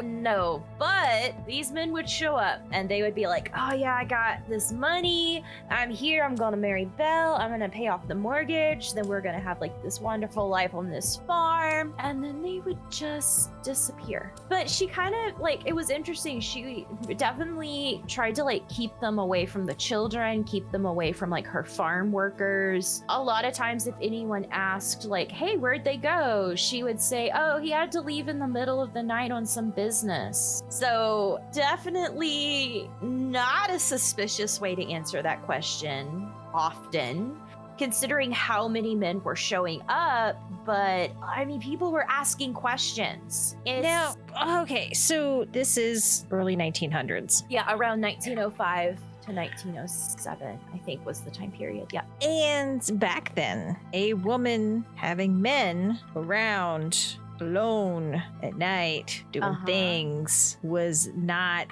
No, but these men would show up and they would be like, oh yeah, I got this money. I'm here. I'm going to marry Belle. I'm going to pay off the mortgage. Then we're going to have like this wonderful life on this farm. And then they would just disappear. But she kind of like, it was interesting. She definitely tried to like keep them away from the children, keep them away from like her farm workers. A lot of times if anyone asked like, hey, where'd they go? She would say, oh, he had to leave in the middle of the night on some business. So definitely not a suspicious way to answer that question often, considering how many men were showing up. But I mean, people were asking questions. Now, okay, so this is early 1900s. Yeah, around 1905 to 1907, I think was the time period. Yeah. And back then, a woman having men around alone at night doing things was not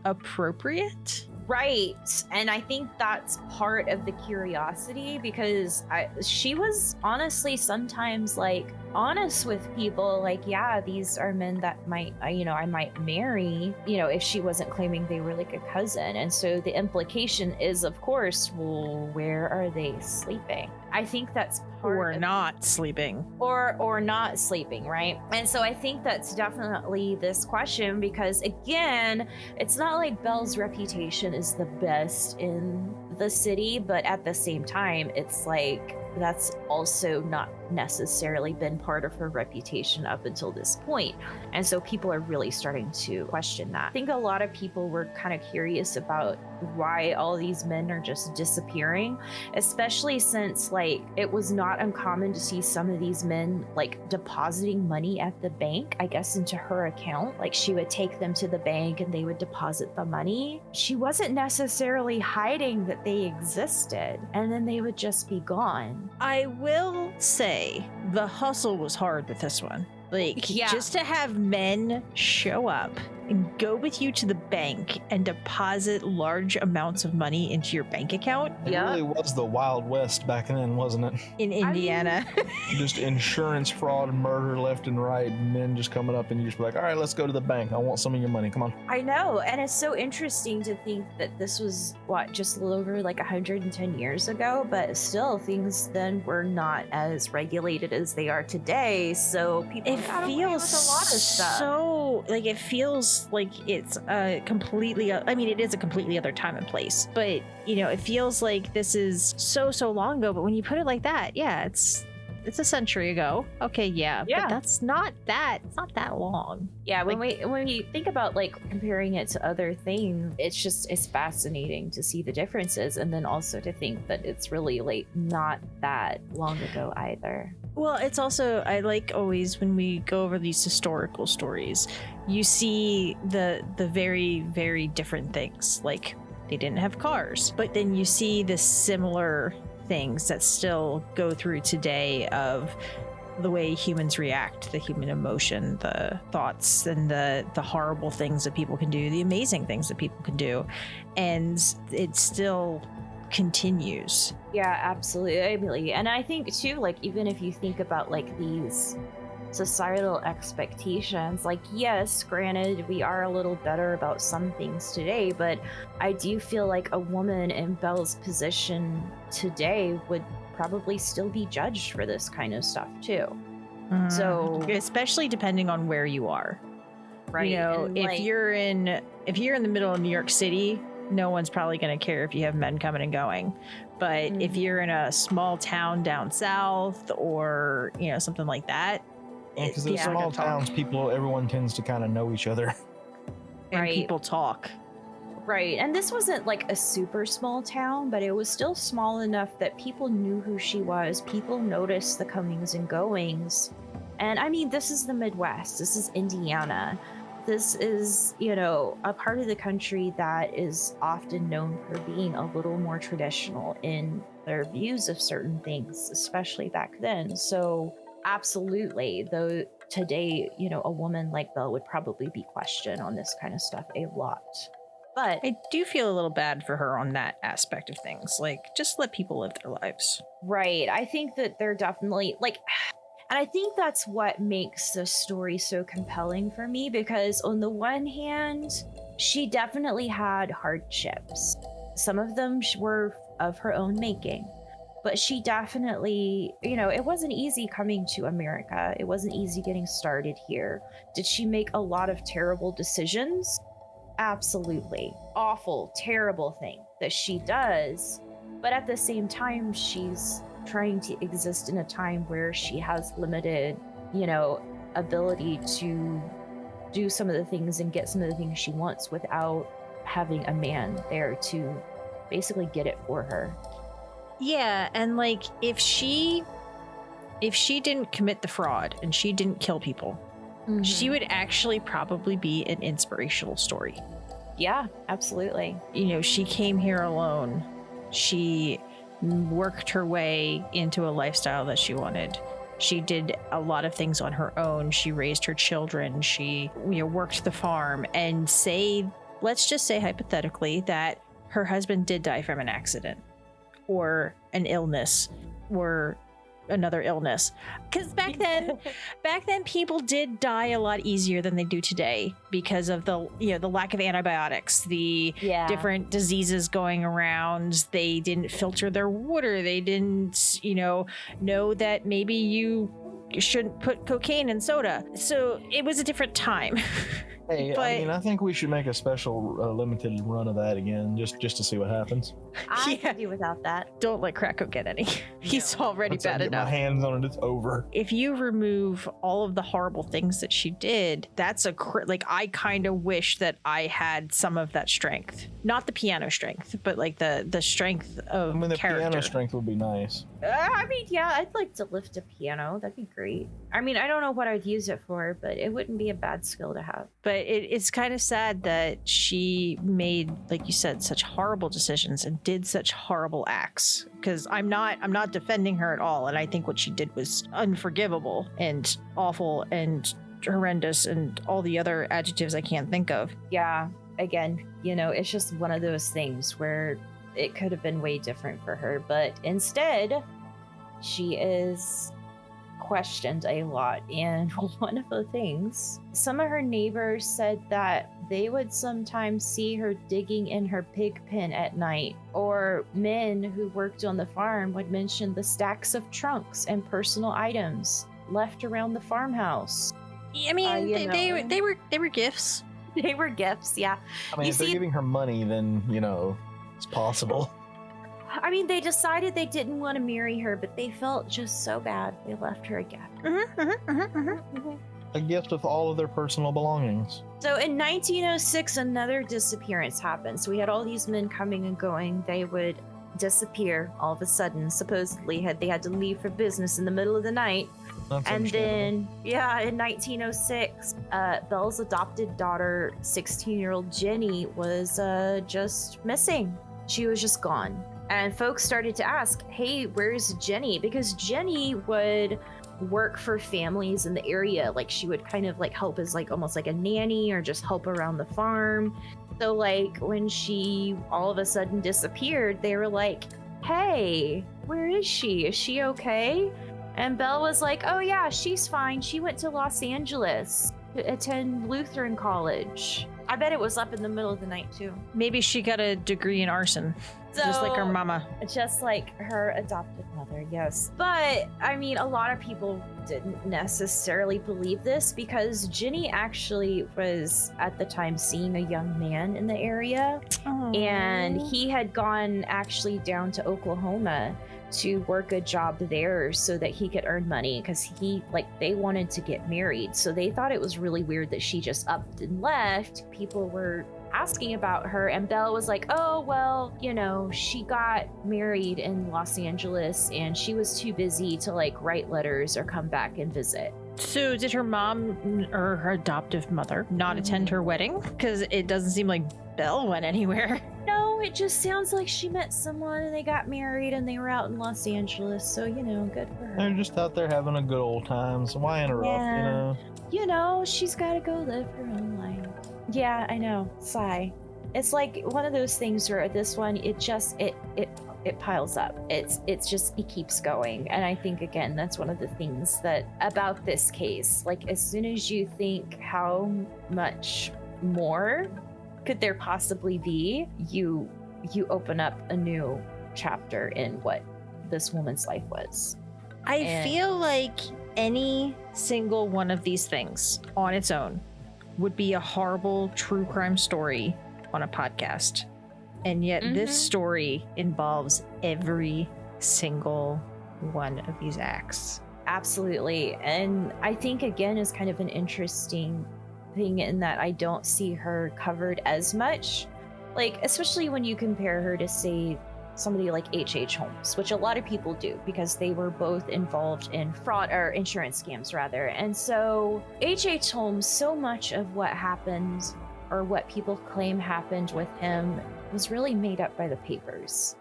appropriate. Right. And I think that's part of the curiosity, because she was honestly sometimes like honest with people, like, yeah, these are men that might, I might marry, if she wasn't claiming they were like a cousin. And so the implication is, of course, well, where are they sleeping? I think that's part Or of not sleeping. or not sleeping, right? And so I think that's definitely this question, because again, it's not like Belle's reputation is the best in the city, but at the same time, it's like that's also not necessarily been part of her reputation up until this point. And so people are really starting to question that. I think a lot of people were kind of curious about why all these men are just disappearing, especially since like it was not uncommon to see some of these men like depositing money at the bank, I guess into her account. Like she would take them to the bank and they would deposit the money. She wasn't necessarily hiding that they existed, and then they would just be gone. I will say the hustle was hard with this one. Like, Yeah. just to have men show up and go with you to the bank and deposit large amounts of money into your bank account It Yeah. really was the Wild West back then, wasn't it? in Indiana. Just insurance fraud and murder left and right. Men just coming up and you just be like, all right, let's go to the bank. I want some of your money. Come on. I know, and it's so interesting to think that this was just a little over like 110 years ago, but still things then were not as regulated as they are today. So people It got away feels with a lot of stuff. so like it feels like it's a completely it is a completely other time and place, but it feels like this is so long ago. But when you put it like that, yeah, it's a century ago. Okay, yeah, Yeah. but it's not that long. Yeah, when we think about like comparing it to other things, it's fascinating to see the differences, and then also to think that it's really like not that long ago either. Well, it's also, I like always when we go over these historical stories, you see the very, very different things. Like they didn't have cars, but then you see the similar things that still go through today of the way humans react, the human emotion, the thoughts, and the horrible things that people can do, the amazing things that people can do. And it still continues. Yeah, absolutely. And I think too, like even if you think about like these societal expectations, like yes, granted, we are a little better about some things today, but I do feel like a woman in Belle's position today would probably still be judged for this kind of stuff too. So especially depending on where you are. right, and, if like, you're in the middle of New York City, no one's probably going to care if you have men coming and going. But if you're in a small town down south or something like that, Because in people are small gonna talk. towns, everyone tends to kind of know each other. and Right. people talk. right, and this wasn't like a super small town, but it was still small enough that people knew who she was. People noticed the comings and goings. And I mean, this is the Midwest. This is Indiana. this is, you know, a part of the country that is often known for being a little more traditional in their views of certain things, especially back then. So absolutely, though today, you know, a woman like Belle would probably be questioned on this kind of stuff a lot. But I do feel a little bad for her on that aspect of things. Like, just let people live their lives. right, I think that they're definitely like, and I think that's what makes the story so compelling for me, because on the one hand, she definitely had hardships. Some of them were of her own making, but she definitely, you know, it wasn't easy coming to America. It wasn't easy getting started here. Did she make a lot of terrible decisions? Absolutely. Awful, terrible thing that she does. But at the same time, she's trying to exist in a time where she has limited, you know, ability to do some of the things and get some of the things she wants without having a man there to basically get it for her. Yeah, and like if she didn't commit the fraud and she didn't kill people, she would actually probably be an inspirational story. Yeah, absolutely. You know, she came here alone. She worked her way into a lifestyle that she wanted. She did a lot of things on her own. She raised her children. She, you know, worked the farm. And let's just say hypothetically that her husband did die from an accident or an illness or another illness, because back then people did die a lot easier than they do today because of the, you know, the lack of antibiotics, the different diseases going around. They didn't filter their water. They didn't, you know that maybe you shouldn't put cocaine in soda. So it was a different time. Hey, But- I mean, I think we should make a special limited run of that again, just to see what happens. I Yeah. could do without that. Don't let Krakow get any. He's already Once I bad get enough. my hands on it, it's over. If you remove all of the horrible things that she did, that's like, I kind of wish that I had some of that strength. Not the piano strength, but like the strength of I mean, the character. piano strength would be nice. I mean, yeah, I'd like to lift a piano. That'd be great. I mean, I don't know what I'd use it for, but it wouldn't be a bad skill to have. But it's kind of sad that she made, like you said, such horrible decisions and did such horrible acts. Because I'm not defending her at all, and I think what she did was unforgivable and awful and horrendous and all the other adjectives I can't think of. Yeah, again, you know, it's just one of those things where it could have been way different for her, but instead, she is questioned a lot. And one of the things, some of her neighbors said that they would sometimes see her digging in her pig pen at night, or men who worked on the farm would mention the stacks of trunks and personal items left around the farmhouse. I mean, you know. they were gifts. They were gifts, yeah. I mean, You if they're see- giving her money, then, you know, it's possible. I mean, they decided they didn't want to marry her, but they felt just so bad they left her a gift. A gift of all of their personal belongings. So in 1906, another disappearance happened. So we had all these men coming and going. They would disappear all of a sudden. Supposedly they had to leave for business in the middle of the night. That's And understandable. then, in 1906, Belle's adopted daughter, 16-year-old Jenny, was just missing. She was just gone. And folks started to ask, hey, where's Jenny? Because Jenny would work for families in the area. Like, she would kind of like help as like almost like a nanny or just help around the farm. So like when she all of a sudden disappeared, they were like, hey, where is she? Is she okay? And Belle was like, oh yeah, she's fine. She went to Los Angeles to attend Lutheran college. I bet it was up in the middle of the night too. Maybe she got a degree in arson, just like her So- mama. Just like her adopted mother, yes. But I mean, a lot of people didn't necessarily believe this because Jenny actually was at the time seeing a young man in the area, and he had gone actually down to Oklahoma to work a job there so that he could earn money, because they wanted to get married. So they thought it was really weird that she just upped and left. People were asking about her, and Belle was like, oh, well, you know, she got married in Los Angeles and she was too busy to like write letters or come back and visit. So did her mom or her adoptive mother not attend her wedding? Because it doesn't seem like Belle went anywhere. No, it just sounds like she met someone and they got married and they were out in Los Angeles. So, good for her. They're just out there having a good old time. So why interrupt, She's got to go live her own life. Yeah, I know. Sigh. It's like one of those things where this one, it piles up. It keeps going. And I think, again, that's one of the things that about this case, like as soon as you think how much more could there possibly be, you open up a new chapter in what this woman's life was. I feel like any single one of these things on its own would be a horrible true crime story on a podcast. And yet this story involves every single one of these acts. Absolutely. And I think, again, is kind of an interesting thing in that I don't see her covered as much. Like, especially when you compare her to, say, somebody like H.H. Holmes, which a lot of people do because they were both involved in fraud or insurance scams, rather. And so H.H. Holmes, so much of what happened or what people claim happened with him was really made up by the papers.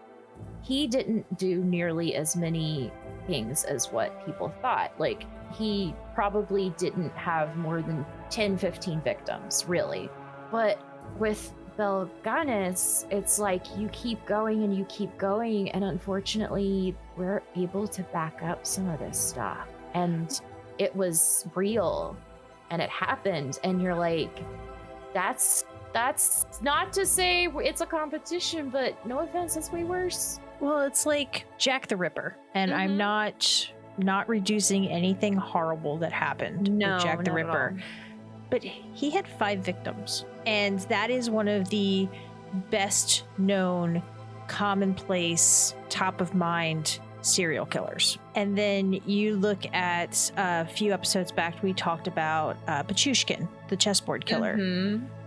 He didn't do nearly as many things as what people thought. Like, he probably didn't have more than 10, 15 victims, really. But with Belle Gunness, it's like you keep going, and unfortunately, we're able to back up some of this stuff. And it was real, and it happened, and you're like, that's not to say it's a competition, but no offense, it's way worse. Well, it's like Jack the Ripper, and I'm not reducing anything horrible that happened with Jack the Ripper. But he had 5 victims, and that is one of the best known, commonplace, top of mind serial killers. And then you look at a few episodes back, we talked about Pachushkin, the chessboard killer,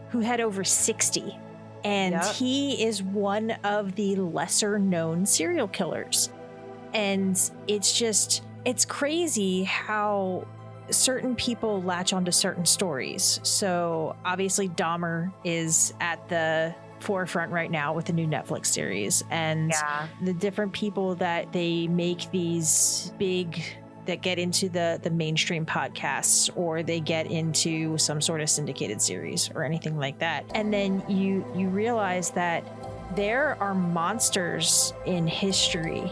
who had over 60. And he is one of the lesser known serial killers. And it's crazy how certain people latch onto certain stories. So obviously Dahmer is at the forefront right now with the new Netflix series, and the different people that they make these big that get into the mainstream podcasts, or they get into some sort of syndicated series or anything like that. And then you realize that there are monsters in history,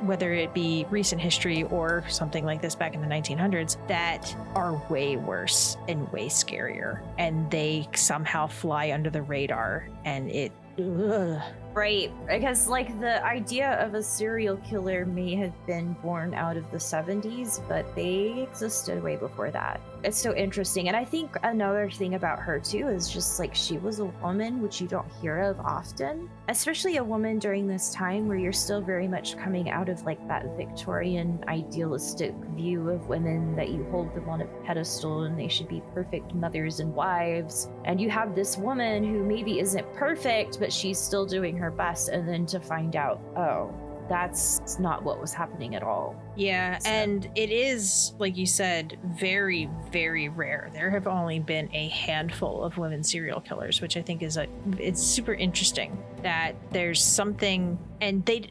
whether it be recent history or something like this back in the 1900s, that are way worse and way scarier, and they somehow fly under the radar, and Right, because like the idea of a serial killer may have been born out of the 70s, but they existed way before that. It's so interesting. And I think another thing about her too is just like she was a woman, which you don't hear of often, especially a woman during this time where you're still very much coming out of like that Victorian idealistic view of women, that you hold them on a pedestal and they should be perfect mothers and wives. And you have this woman who maybe isn't perfect, but she's still doing her best, and then to find out, oh, that's not what was happening at all. Yeah, so. And it is, like you said, very, very rare. There have only been a handful of women serial killers, which I think is it's super interesting that there's something, and they,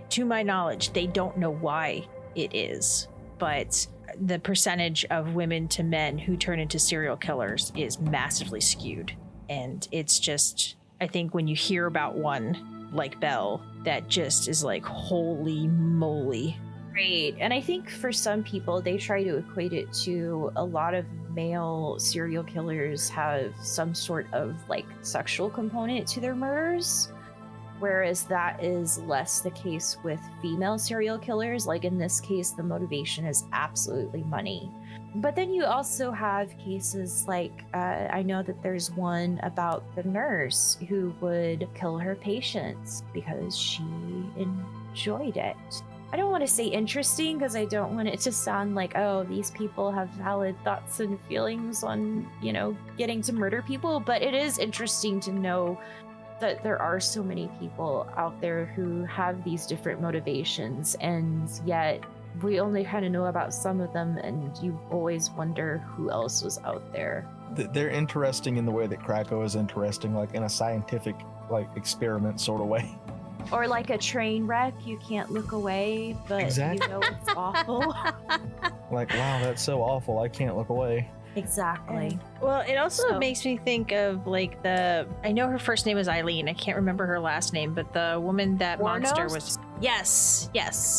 to my knowledge, they don't know why it is, but the percentage of women to men who turn into serial killers is massively skewed. And it's just, I think when you hear about one like Belle, that just is like, holy moly. Right. And I think for some people, they try to equate it to a lot of male serial killers have some sort of like sexual component to their murders, whereas that is less the case with female serial killers. Like in this case, the motivation is absolutely money. But then you also have cases like, I know that there's one about the nurse who would kill her patients because she enjoyed it. I don't want to say interesting because I don't want it to sound like, oh, these people have valid thoughts and feelings on, getting to murder people. But it is interesting to know that there are so many people out there who have these different motivations, and yet we only kind of know about some of them, and you always wonder who else was out there. They're interesting in the way that Krakow is interesting, like in a scientific, like, experiment sort of way. Or like a train wreck, you can't look away, but Exactly. you know it's awful. Like, wow, that's so awful. I can't look away. Exactly. Well, it also So- makes me think of like I know her first name was Eileen. I can't remember her last name, but the woman that monster Warnos? was. Yes.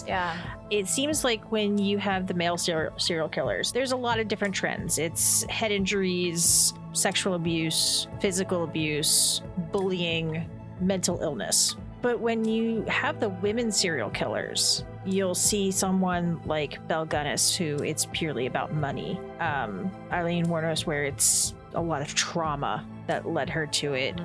Yeah. It seems like when you have the male serial killers, there's a lot of different trends. It's head injuries, sexual abuse, physical abuse, bullying, mental illness. But when you have the women serial killers, you'll see someone like Belle Gunness, who it's purely about money. Eileen Wuornos, where it's a lot of trauma that led her to it.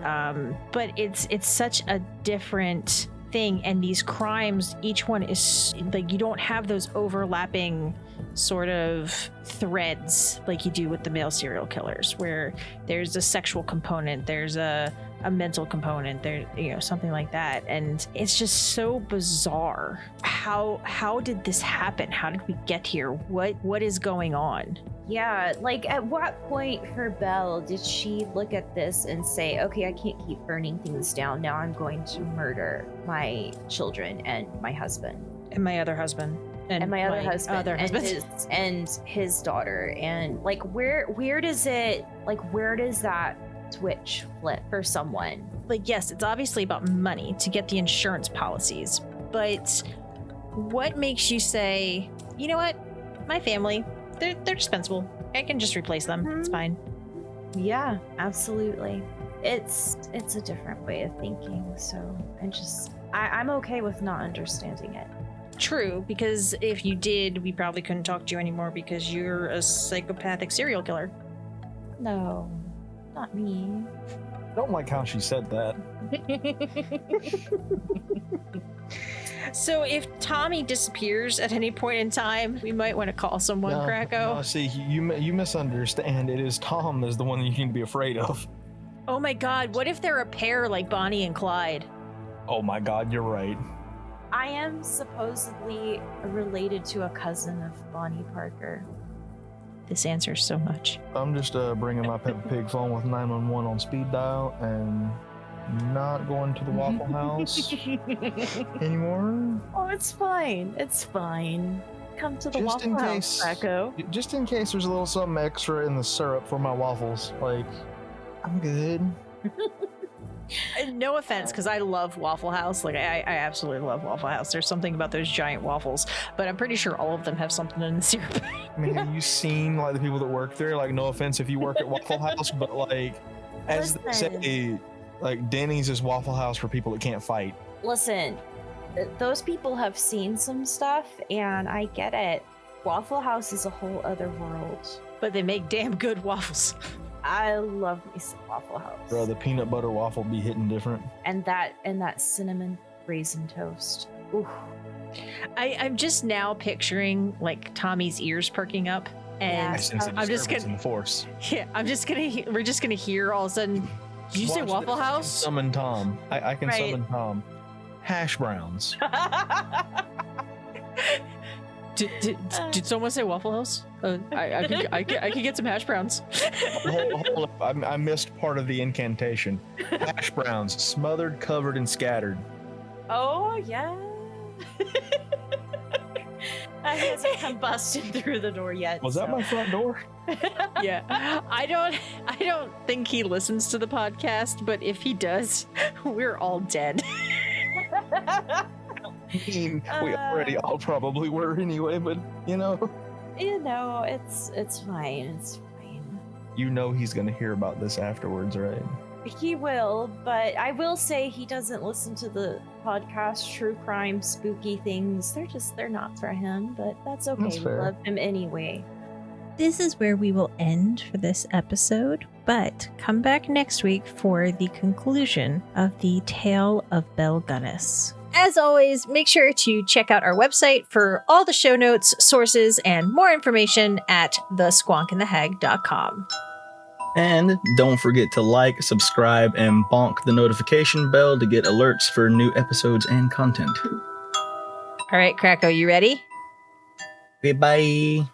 But it's such a different thing, and these crimes, each one is like, you don't have those overlapping sort of threads like you do with the male serial killers, where there's a sexual component, there's a mental component, there, something like that. And it's just so bizarre. How did this happen? How did we get here? What is going on? Yeah, like at what point for Belle did she look at this and say, okay, I can't keep burning things down. Now I'm going to murder my children and my husband. And my other husband. And my other husband. Other husband. And his daughter. And like where does that switch flip for someone? Like, yes, it's obviously about money to get the insurance policies, but what makes you say, you know what, my family, they're dispensable, I can just replace them. It's fine. Yeah, absolutely. It's a different way of thinking, so I'm okay with not understanding it. True, because if you did, we probably couldn't talk to you anymore because you're a psychopathic serial killer. No, not me. I don't like how she said that. So if Tommy disappears at any point in time, we might want to call someone, Krakow. No, see, you misunderstand. It is Tom is the one that you need to be afraid of. Oh my god, what if they're a pair like Bonnie and Clyde? Oh my god, you're right. I am supposedly related to a cousin of Bonnie Parker. This answers so much. I'm just bringing my Peppa Pig phone with 911 on speed dial and not going to the Waffle House anymore. Oh, it's fine. It's fine. Come to the Just in Waffle case, House, Krakow. just in case there's a little something extra in the syrup for my waffles. Like, I'm good. No offense, because I love Waffle House. Like, I absolutely love Waffle House. There's something about those giant waffles, but I'm pretty sure all of them have something in the syrup. I mean, have you seen like the people that work there? Like, no offense if you work at Waffle House, but like, as they say, like Denny's is Waffle House for people that can't fight. Listen, those people have seen some stuff, and I get it. Waffle House is a whole other world. But they make damn good waffles. I love me some Waffle House. Bro, the peanut butter waffle be hitting different. And that cinnamon raisin toast. Ooh. I'm just now picturing like Tommy's ears perking up, and I sense a I'm just disturbance gonna, in the force. yeah, we're just gonna hear all of a sudden. Did you say Watch Waffle this. I can House? summon Tom. I can Right. summon Tom. Hash browns. Did someone say Waffle House? I could get some hash browns. Hold up. I missed part of the incantation. Hash browns, smothered, covered, and scattered. Oh, yeah. That hasn't come busted through the door yet. Was that my front door? Yeah, I don't think he listens to the podcast, but if he does, we're all dead. I mean, we already all probably were anyway, but You know, it's fine. It's fine. you know he's gonna hear about this afterwards, right? He will, but I will say he doesn't listen to the podcast, true crime, spooky things. They're not for him, but that's okay. That's We fair. love him anyway. This is where we will end for this episode, but come back next week for the conclusion of the tale of Belle Gunness. As always, make sure to check out our website for all the show notes, sources, and more information at thesquonkandthehag.com. And don't forget to like, subscribe, and bonk the notification bell to get alerts for new episodes and content. All right, Krakow, you ready? Okay, bye.